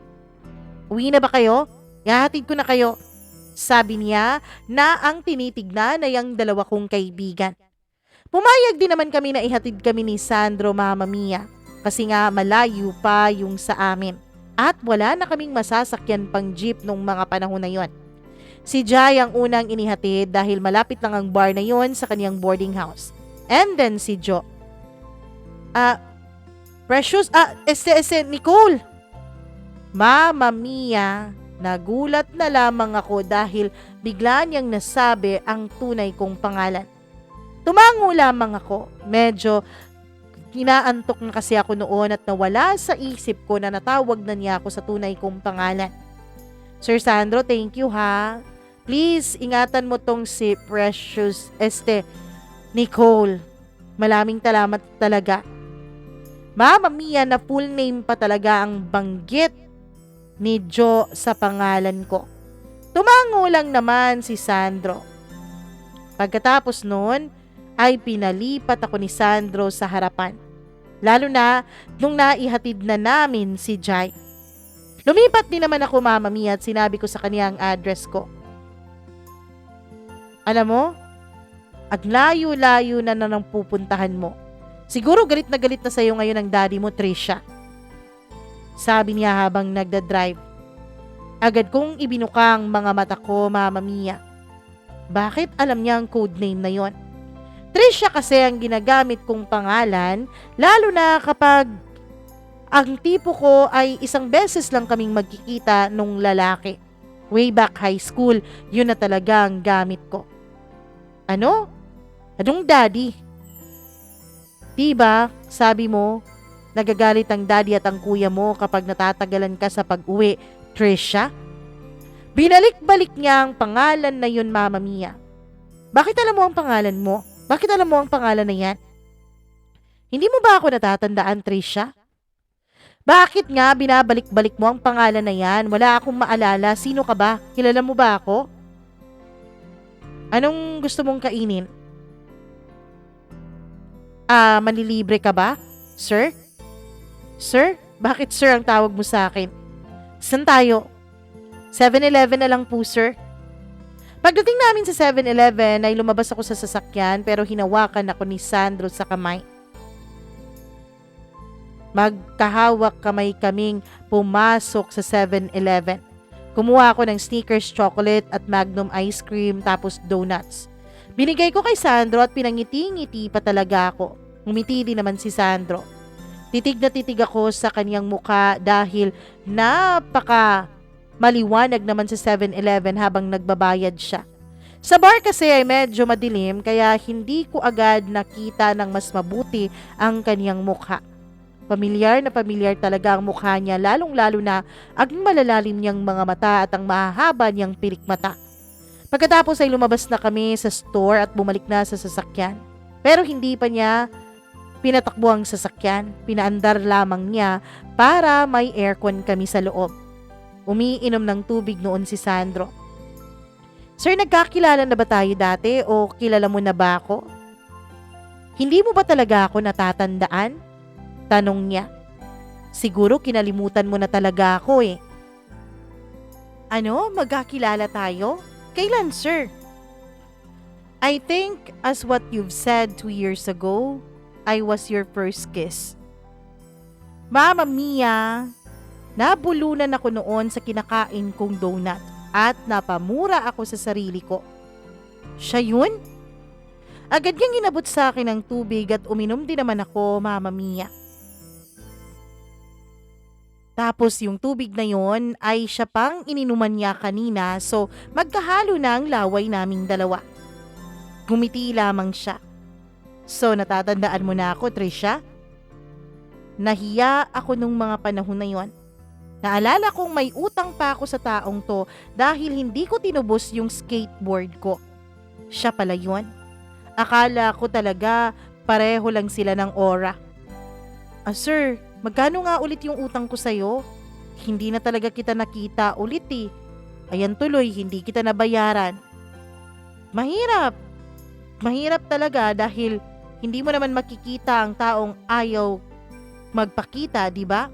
Uwi na ba kayo? Ihahatid ko na kayo. Sabi niya na ang tinitignan ay ang dalawa kong kaibigan. Pumayag din naman kami na ihatid kami ni Sandro, Mama Mia. Kasi nga malayo pa yung sa amin. At wala na kaming masasakyan pang jeep nung mga panahon na yon. Si Jai ang unang inihatid dahil malapit lang ang bar na yon sa kaniyang boarding house. And then si Jo. Precious, Nicole! Mama Mia, nagulat na lamang ako dahil bigla niyang nasabi ang tunay kong pangalan. Tumango lamang ako. Medyo inaantok na kasi ako noon at nawala sa isip ko na natawag na niya ako sa tunay kong pangalan. Sir Sandro, thank you ha. Please, ingatan mo tong si Precious, Nicole. Maraming salamat talaga. Mama Mia, na full name pa talaga ang banggit ni Jo sa pangalan ko. Tumango lang naman si Sandro. Pagkatapos noon, ay pinalipat ako ni Sandro sa harapan. Lalo na nung naihatid na namin si Jai. Lumipat din naman ako, Mama Mia, at sinabi ko sa kanya ang address ko. Alam mo, at layo-layo na nang pupuntahan mo. Siguro galit na sa'yo ngayon ang daddy mo, Trisha. Sabi niya habang nagdadrive. Agad kong ibinukang mga mata ko, Mama Mia. Bakit alam niya ang codename na yon? Trisha kasi ang ginagamit kong pangalan, lalo na kapag ang tipo ko ay isang beses lang kaming magkikita nung lalaki. Way back high school, yun na talaga ang gamit ko. Ano? Anong daddy? Diba, sabi mo, nagagalit ang daddy at ang kuya mo kapag natatagalan ka sa pag-uwi, Trisha? Binalik-balik niya ang pangalan na yun, Mama Mia. Bakit alam mo ang pangalan mo? Bakit alam mo ang pangalan na yan? Hindi mo ba ako natatandaan, Trisha? Bakit nga binabalik-balik mo ang pangalan na yan? Wala akong maalala. Sino ka ba? Kilala mo ba ako? Anong gusto mong kainin? Manlilibre ka ba? Sir? Sir? Bakit sir ang tawag mo sa akin? Saan tayo? 7-Eleven na lang po, sir. Pagdating namin sa 7-Eleven ay lumabas ako sa sasakyan pero hinawakan ako ni Sandro sa kamay. Magkahawak kamay kaming pumasok sa 7-Eleven. Kumuha ako ng Snickers chocolate at Magnum ice cream tapos donuts. Binigay ko kay Sandro at pinangiti-ngiti pa talaga ako. Ngumiti din naman si Sandro. Titig na titig ako sa kanyang muka dahil napaka maliwanag naman sa 7-Eleven habang nagbabayad siya. Sa bar kasi ay medyo madilim kaya hindi ko agad nakita ng mas mabuti ang kanyang mukha. Pamilyar na pamilyar talaga ang mukha niya, lalong-lalo na ang malalalim niyang mga mata at ang mahahaba niyang pilik mata. Pagkatapos ay lumabas na kami sa store at bumalik na sa sasakyan. Pero hindi pa niya pinatakbo ang sasakyan, pinaandar lamang niya para may aircon kami sa loob. Umiinom ng tubig noon si Sandro. Sir, nagkakilala na ba tayo dati o kilala mo na ba ako? Hindi mo ba talaga ako natatandaan? Tanong niya. Siguro kinalimutan mo na talaga ako eh. Ano? Magkakilala tayo? Kailan, sir? I think as what you've said 2 years ago, I was your first kiss. Mama Mia, nabulunan ako noon sa kinakain kong donut at napamura ako sa sarili ko. Siya yun? Agad niyang inabot sa akin ng tubig at uminom din naman ako, Mama Mia. Tapos yung tubig na yon ay siya pang ininuman niya kanina so magkahalo na ang laway naming dalawa. Gumiti lamang siya. So natatandaan mo na ako, Trisha? Nahiya ako nung mga panahon na yon. Naalala kong may utang pa ako sa taong to dahil hindi ko tinubos yung skateboard ko. Siya pala yun. Akala ko talaga pareho lang sila ng aura. Sir, magkano nga ulit yung utang ko sa'yo? Hindi na talaga kita nakita ulit eh. Ayan tuloy, hindi kita nabayaran. Mahirap. Mahirap talaga dahil hindi mo naman makikita ang taong ayaw magpakita, di ba?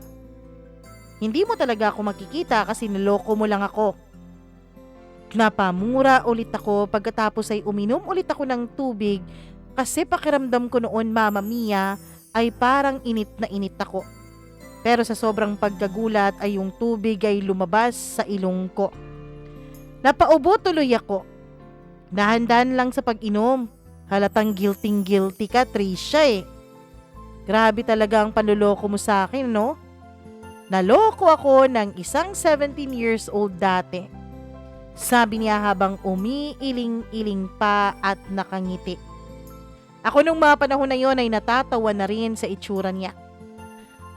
Hindi mo talaga ako makikita kasi niloko mo lang ako. Napamura ulit ako pagkatapos ay uminom ulit ako ng tubig kasi pakiramdam ko noon, Mama Mia, ay parang init na init ako. Pero sa sobrang pagkagulat ay yung tubig ay lumabas sa ilong ko. Napaubo tuloy ako. Dahan-dahan lang sa pag-inom. Halatang guilty ka, Trisha eh. Grabe talaga ang panloloko mo sa akin, no? Naloko ako ng isang 17 years old dati. Sabi niya habang umiiling-iling pa at nakangiti. Ako nung mga panahon na yon ay natatawa na rin sa itsura niya.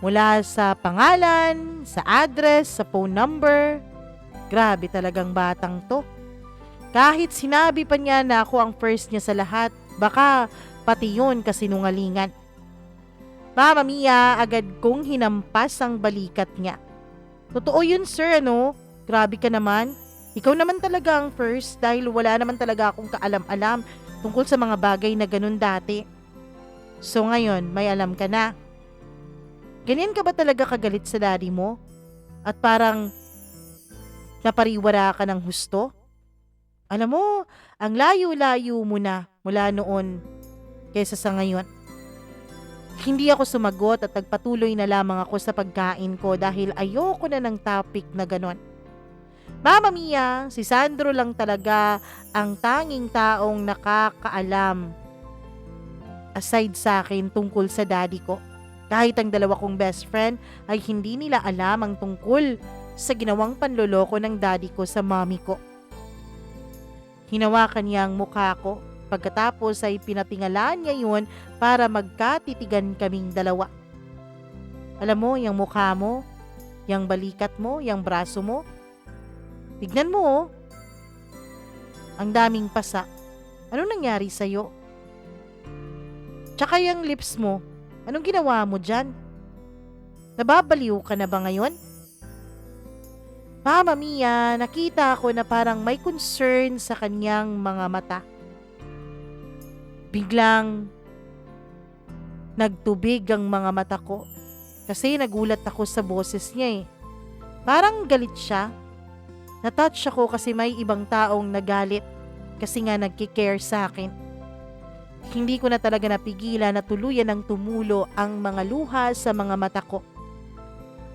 Mula sa pangalan, sa address, sa phone number. Grabe talagang batang to. Kahit sinabi pa niya na ako ang first niya sa lahat, baka pati yun kasinungalingan. Mama Mia, agad kong hinampas ang balikat niya. Totoo yun sir, ano? Grabe ka naman. Ikaw naman talaga ang first dahil wala naman talaga akong kaalam-alam tungkol sa mga bagay na ganun dati. So ngayon, may alam ka na. Ganyan ka ba talaga kagalit sa daddy mo? At parang napariwara ka ng husto? Alam mo, ang layo-layo mo na mula noon kaysa sa ngayon. Hindi ako sumagot at nagpatuloy na lamang ako sa pagkain ko dahil ayoko na ng topic na ganon. Mama Mia, si Sandro lang talaga ang tanging taong nakakaalam aside sa akin tungkol sa daddy ko. Kahit ang dalawa kong best friend ay hindi nila alam ang tungkol sa ginawang panloloko ng daddy ko sa mommy ko. Hinawakan niya ang mukha ko. Pagkatapos ay pinatingalaan niya yun para magkatitigan kaming dalawa. Alam mo, yung mukha mo, yung balikat mo, yung braso mo. Tignan mo oh. Ang daming pasa. Anong nangyari sa'yo? Tsaka yung lips mo, anong ginawa mo dyan? Nababaliw ka na ba ngayon? Mama Mia, nakita ko na parang may concern sa kanyang mga mata. Biglang nagtubig ang mga mata ko kasi nagulat ako sa boses niya eh. Parang galit siya. Natouch ako kasi may ibang taong nagalit kasi nga nagkikare sa akin. Hindi ko na talaga napigilan na tuluyan ng tumulo ang mga luha sa mga mata ko.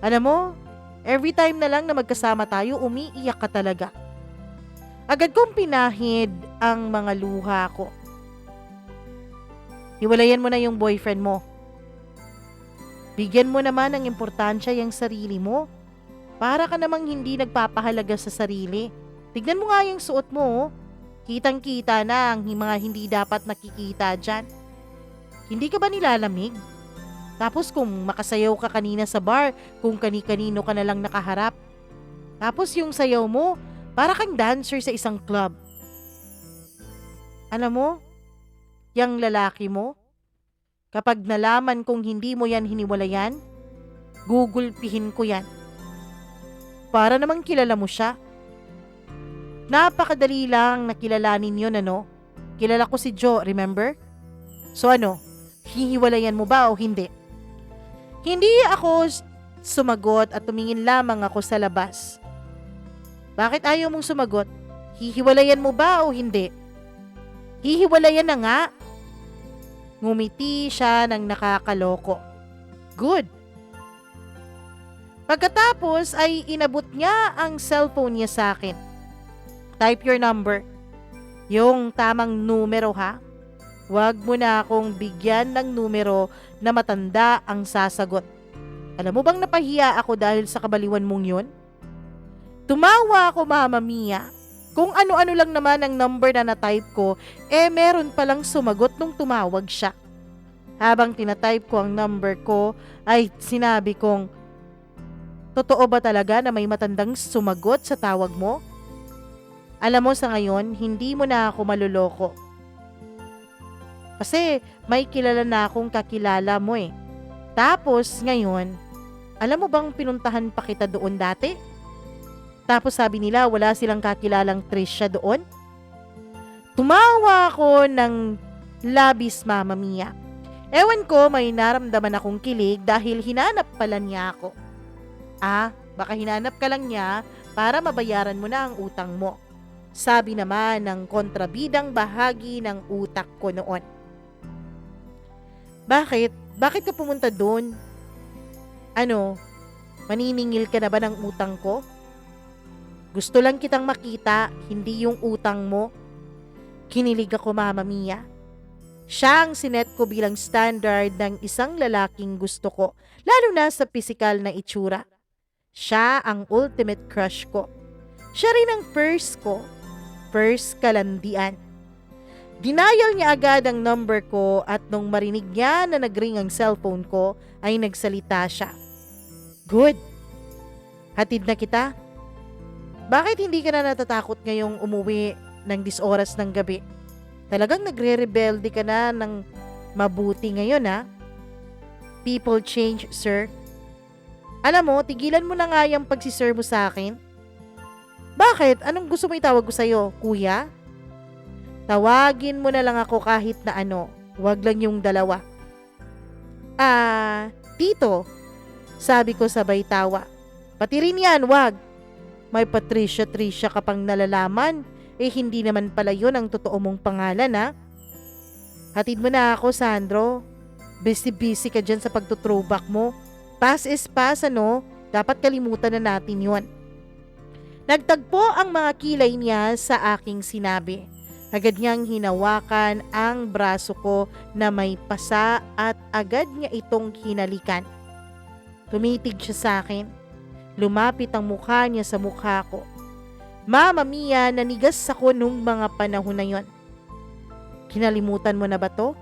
Alam mo, every time na lang na magkasama tayo, umiiyak ka talaga. Agad kong pinahid ang mga luha ko. Hiwalayan mo na yung boyfriend mo. Bigyan mo naman ng importansya yung sarili mo. Para ka namang hindi nagpapahalaga sa sarili. Tignan mo nga yung suot mo. Kitang-kita na ang mga hindi dapat nakikita dyan. Hindi ka ba nilalamig? Tapos kung makasayaw ka kanina sa bar, kung kani-kanino ka na lang nakaharap. Tapos yung sayaw mo, para kang dancer sa isang club. Alam mo, yang lalaki mo, kapag nalaman kong hindi mo yan hiniwalayan, gugulpihin ko yan. Para namang kilala mo siya. Napakadali lang nakilalanin yun, ano? Kilala ko si Joe, remember? So ano, hihiwalayan mo ba o hindi? Hindi ako sumagot at tumingin lamang ako sa labas. Bakit ayaw mong sumagot? Hihiwalayan mo ba o hindi? Hihiwalayan na nga. Ngumiti siya ng nakakaloko. Good. Pagkatapos ay inabot niya ang cellphone niya sa akin. Type your number. Yung tamang numero ha. Huwag mo na akong bigyan ng numero na matanda ang sasagot. Alam mo bang napahiya ako dahil sa kabaliwan mong yun? Tumawa ako, Mama Mia. Kung ano-ano lang naman ang number na na-type ko, meron palang sumagot nung tumawag siya. Habang tinatype ko ang number ko, ay sinabi kong, totoo ba talaga na may matandang sumagot sa tawag mo? Alam mo sa ngayon, hindi mo na ako maluloko. Kasi may kilala na akong kakilala mo eh. Tapos ngayon, alam mo bang pinuntahan pa kita doon dati? Tapos sabi nila wala silang kakilalang Trisha doon. Tumawa ako ng labis, Mama Mia. Ewan ko, may naramdaman akong kilig dahil hinanap pala niya ako. Baka hinanap ka lang niya para mabayaran mo na ang utang mo. Sabi naman ng kontrabidang bahagi ng utak ko noon. Bakit? Bakit ka pumunta doon? Ano, maniningil ka na ba ng utang ko? Gusto lang kitang makita, hindi yung utang mo. Kinilig ako, Mama Mia. Siya ang sinet ko bilang standard ng isang lalaking gusto ko, lalo na sa pisikal na itsura. Siya ang ultimate crush ko. Siya rin ang first ko, first kalandian. Dinayal niya agad ang number ko at nung marinig niya na nagring ang cellphone ko ay nagsalita siya. Good. Hatid na kita. Bakit hindi ka na natatakot ngayong umuwi ng 10 oras ng gabi? Talagang nagre-rebelde ka na ng mabuti ngayon ha? People change, sir. Alam mo, tigilan mo na nga yung pagsisir mo sa akin. Bakit? Anong gusto mo itawag ko sa'yo, kuya? Tawagin mo na lang ako kahit na ano. Huwag lang yung dalawa. Tito. Sabi ko sabay tawa. Pati rin yan, wag. May Patricia ka pang nalalaman. Hindi naman pala yun ang totoo mong pangalan, ha? Hatid mo na ako, Sandro. Busy ka dyan sa pagtutrowback mo. Pass is pass, ano? Dapat kalimutan na natin yun. Nagtagpo ang mga kilay niya sa aking sinabi. Agad niyang hinawakan ang braso ko na may pasa at agad niya itong hinalikan. Tumitig siya sa akin. Lumapit ang mukha niya sa mukha ko. Mama Mia, nanigas ako nung mga panahon na yon. Kinalimutan mo na ba to?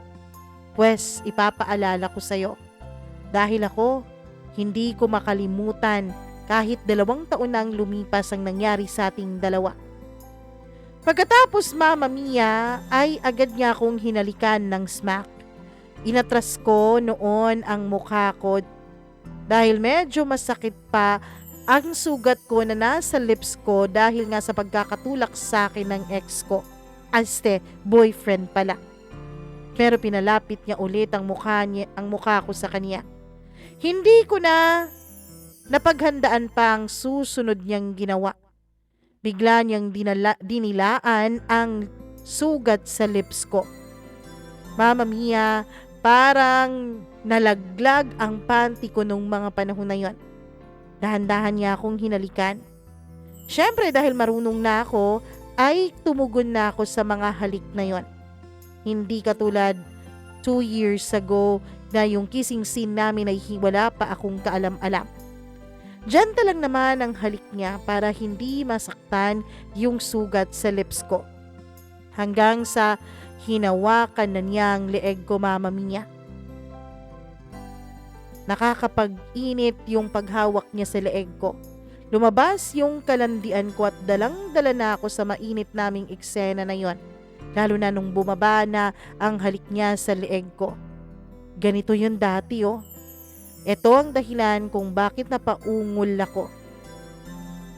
Pwes, ipapaalala ko sa'yo. Dahil ako, hindi ko makalimutan kahit 2 taon na ang lumipas ang nangyari sa ating dalawa. Pagkatapos, Mama Mia, ay agad niya akong hinalikan ng smack. Inatras ko noon ang mukha ko dahil medyo masakit pa ang sugat ko na nasa lips ko dahil nga sa pagkakatulak sa akin ng ex ko. Boyfriend pala. Pero pinalapit niya ulit ang mukha ko sa kanya. Hindi ko na napaghandaan pa ang susunod niyang ginawa. Bigla niyang dinilaan ang sugat sa lips ko. Mama Mia, parang nalaglag ang panty ko nung mga panahon na yon. Dahan-dahan niya akong hinalikan. Siyempre dahil marunong na ako, ay tumugon na ako sa mga halik na yon. Hindi katulad 2 years ago na yung kissing scene namin ay wala pa akong kaalam-alam. Diyan lang naman ang halik niya para hindi masaktan yung sugat sa lips ko. Hanggang sa hinawakan na niya ang leeg ko, Mama Mia. Nakakapag-init yung paghawak niya sa leeg ko. Lumabas yung kalandian ko at dalang-dala na ako sa mainit naming eksena na yon. Lalo na nung bumaba na ang halik niya sa leeg ko. Ganito yun dati, oh. Ito ang dahilan kung bakit napaungol ako.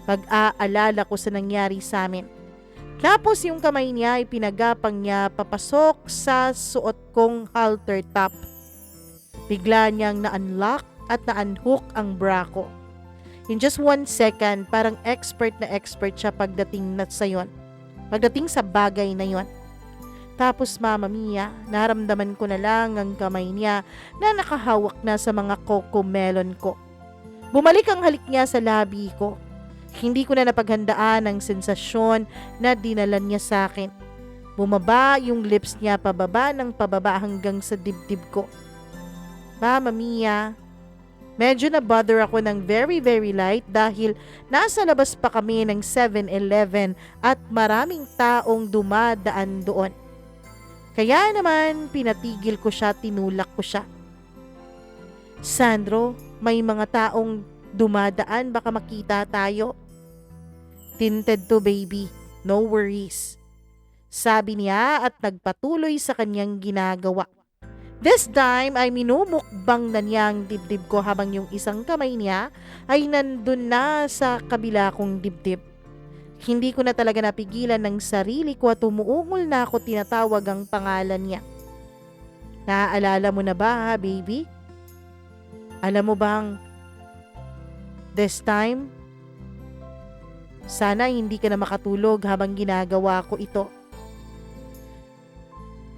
Pag-aalala ko sa nangyari sa amin. Tapos yung kamay niya ay pinagapang niya papasok sa suot kong halter top. Bigla niyang na-unlock at na-unhook ang bra ko. In just 1 second, parang expert na expert siya pagdating sa bagay na yon. Tapos Mama Mia, naramdaman ko na lang ang kamay niya na nakahawak na sa mga coco melon ko. Bumalik ang halik niya sa labi ko. Hindi ko na napaghandaan ang sensasyon na dinalan niya sa akin. Bumaba yung lips niya pababa hanggang sa dibdib ko. Mama Mia, medyo na-bother ako ng very very light dahil nasa labas pa kami ng 7-Eleven at maraming taong dumadaan doon. Kaya naman pinatigil ko siya, tinulak ko siya. Sandro, may mga taong dumadaan, baka makita tayo. Tinted to baby, no worries. Sabi niya at nagpatuloy sa kanyang ginagawa. This time ay minumukbang na niya ang dibdib ko habang yung isang kamay niya ay nandun na sa kabila kong dibdib. Hindi ko na talaga napigilan ng sarili ko at umuungol na ako tinatawag ang pangalan niya. Naaalala mo na ba, ha, baby? Alam mo bang, this time, sana hindi ka na makatulog habang ginagawa ko ito.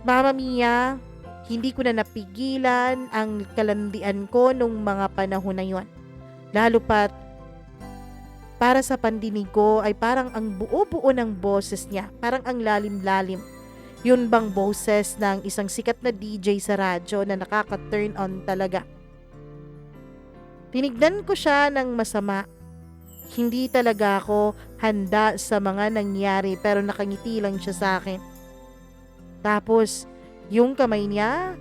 Mama Mia, Hindi ko na napigilan ang kalandian ko nung mga panahon na yon. Lalo pat para sa pandinig ko ay parang ang buo-buo ng boses niya, parang ang lalim-lalim. Yun bang boses ng isang sikat na DJ sa radyo na nakaka-turn on talaga. Tinignan ko siya ng masama. Hindi talaga ako handa sa mga nangyari pero nakangiti lang siya sa akin. Tapos, yung kamay niya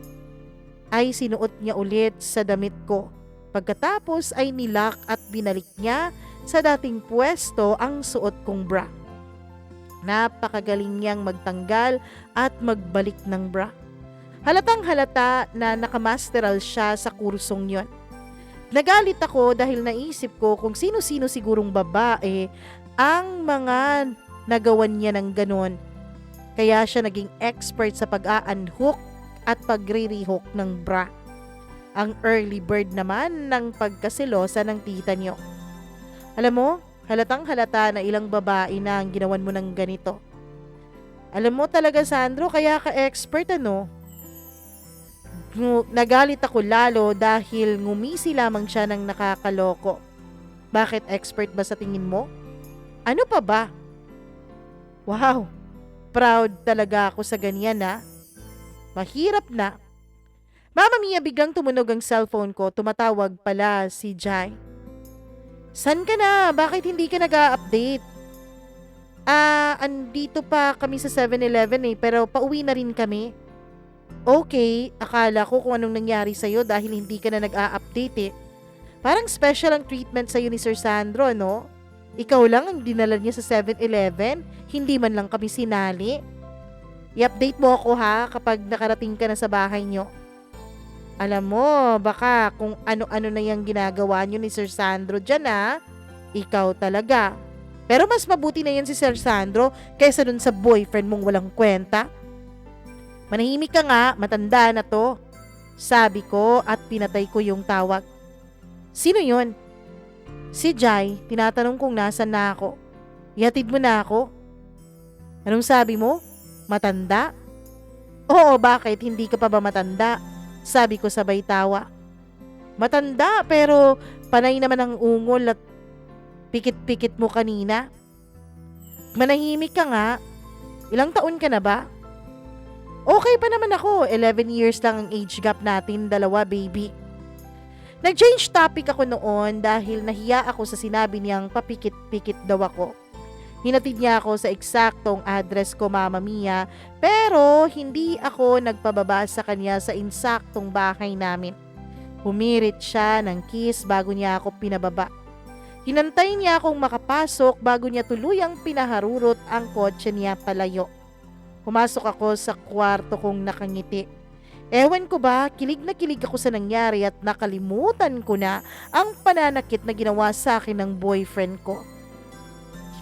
ay sinuot niya ulit sa damit ko. Pagkatapos ay nilak at binalik niya sa dating pwesto ang suot kong bra. Napakagaling niyang magtanggal at magbalik ng bra. Halatang halata na nakamasteral siya sa kursong yon. Nagalit ako dahil naisip ko kung sino-sino sigurong babae ang mga nagawan niya ng ganon. Kaya siya naging expert sa pag-a-unhook at pagre-rehook ng bra. Ang early bird naman ng pagkasilosa ng tita niyo. Alam mo, halatang halata na ilang babae na ang ginawan mo ng ganito. Alam mo talaga, Sandro, kaya ka expert ano? Nagalit ako lalo dahil ngumisi lamang siya ng nakakaloko. Bakit expert ba sa tingin mo? Ano pa ba? Wow, proud talaga ako sa ganyan ha. Mahirap na. Mama Mia, biglang tumunog ang cellphone ko. Tumatawag pala si Jai. San ka na? Bakit hindi ka nag-a-update? Andito pa kami sa 7-Eleven pero pauwi na rin kami. Okay, akala ko kung anong nangyari sa'yo dahil hindi ka na nag-a-update Parang special ang treatment sa'yo ni Sir Sandro, no? Ikaw lang ang dinala niya sa 7-Eleven, hindi man lang kami sinali. I-update mo ako ha kapag nakarating ka na sa bahay nyo. Alam mo, baka kung ano-ano na yung ginagawa nyo ni Sir Sandro dyan ha, ikaw talaga. Pero mas mabuti na yan si Sir Sandro kaysa dun sa boyfriend mong walang kwenta. Manahimik ka nga, matanda na to. Sabi ko at pinatay ko yung tawag. Sino yun? Si Jai, tinatanong kung nasan na ako. Ihatid mo na ako. Anong sabi mo? Matanda? Oo, bakit? Hindi ka pa ba matanda? Sabi ko sabay tawa. Matanda pero panay naman ang ungol at pikit-pikit mo kanina. Manahimik ka nga. Ilang taon ka na ba? Okay pa naman ako, 11 years lang ang age gap natin, dalawa baby. Nag-change topic ako noon dahil nahiya ako sa sinabi niyang papikit-pikit daw ako. Hinatid niya ako sa eksaktong address ko, Mama Mia, pero hindi ako nagpababa sa kanya sa insaktong bahay namin. Humirit siya ng kiss bago niya ako pinababa. Hinantay niya akong makapasok bago niya tuluyang pinaharurot ang kotse niya palayo. Pumasok ako sa kwarto kong nakangiti. Ewan ko ba, kilig na kilig ako sa nangyari at nakalimutan ko na ang pananakit na ginawa sa akin ng boyfriend ko.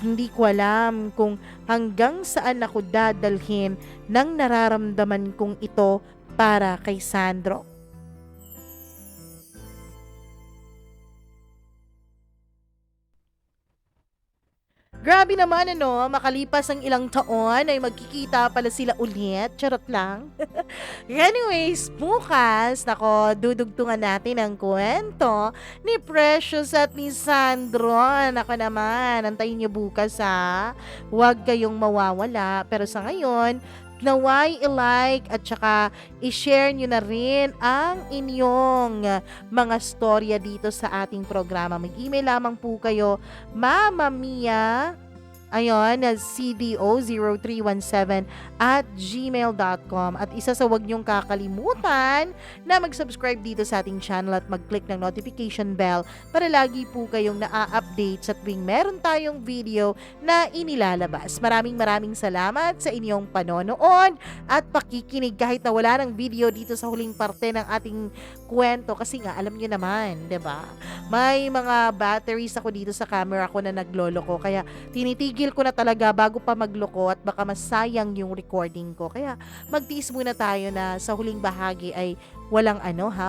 Hindi ko alam kung hanggang saan ako dadalhin ng nararamdaman kong ito para kay Sandro. Grabe naman makalipas ang ilang taon ay magkikita pala sila ulit. Charot lang. Anyways, bukas, dudugtungan natin ang kwento ni Precious at ni Sandro. Nako naman, antayin niyo bukas ha. Huwag kayong mawawala. Pero sa ngayon, naway i-like at saka i-share nyo na rin ang inyong mga storya dito sa ating programa. Mag-email lamang po kayo, Mama Mia, cdo0317@gmail.com. At isa sa wag niyong kakalimutan na mag-subscribe dito sa ating channel at mag-click ng notification bell para lagi po kayong na-update sa tuwing meron tayong video na inilalabas. Maraming salamat sa inyong panonood at pakikinig kahit na wala ng video dito sa huling parte ng ating kwento kasi nga alam niyo naman, 'di ba? May mga batteries ako dito sa camera ko na nagloloko kaya tinitigil ko na talaga bago pa magloko at baka masayang yung recording ko. Kaya magtiis muna tayo na sa huling bahagi ay walang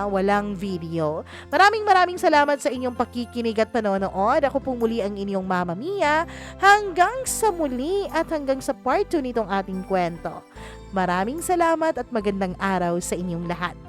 walang video. Maraming salamat sa inyong pakikinig at panonood. Ako po muli ang inyong Mama Mia. Hanggang sa muli at hanggang sa part 2 nitong ating kwento. Maraming salamat at magandang araw sa inyong lahat.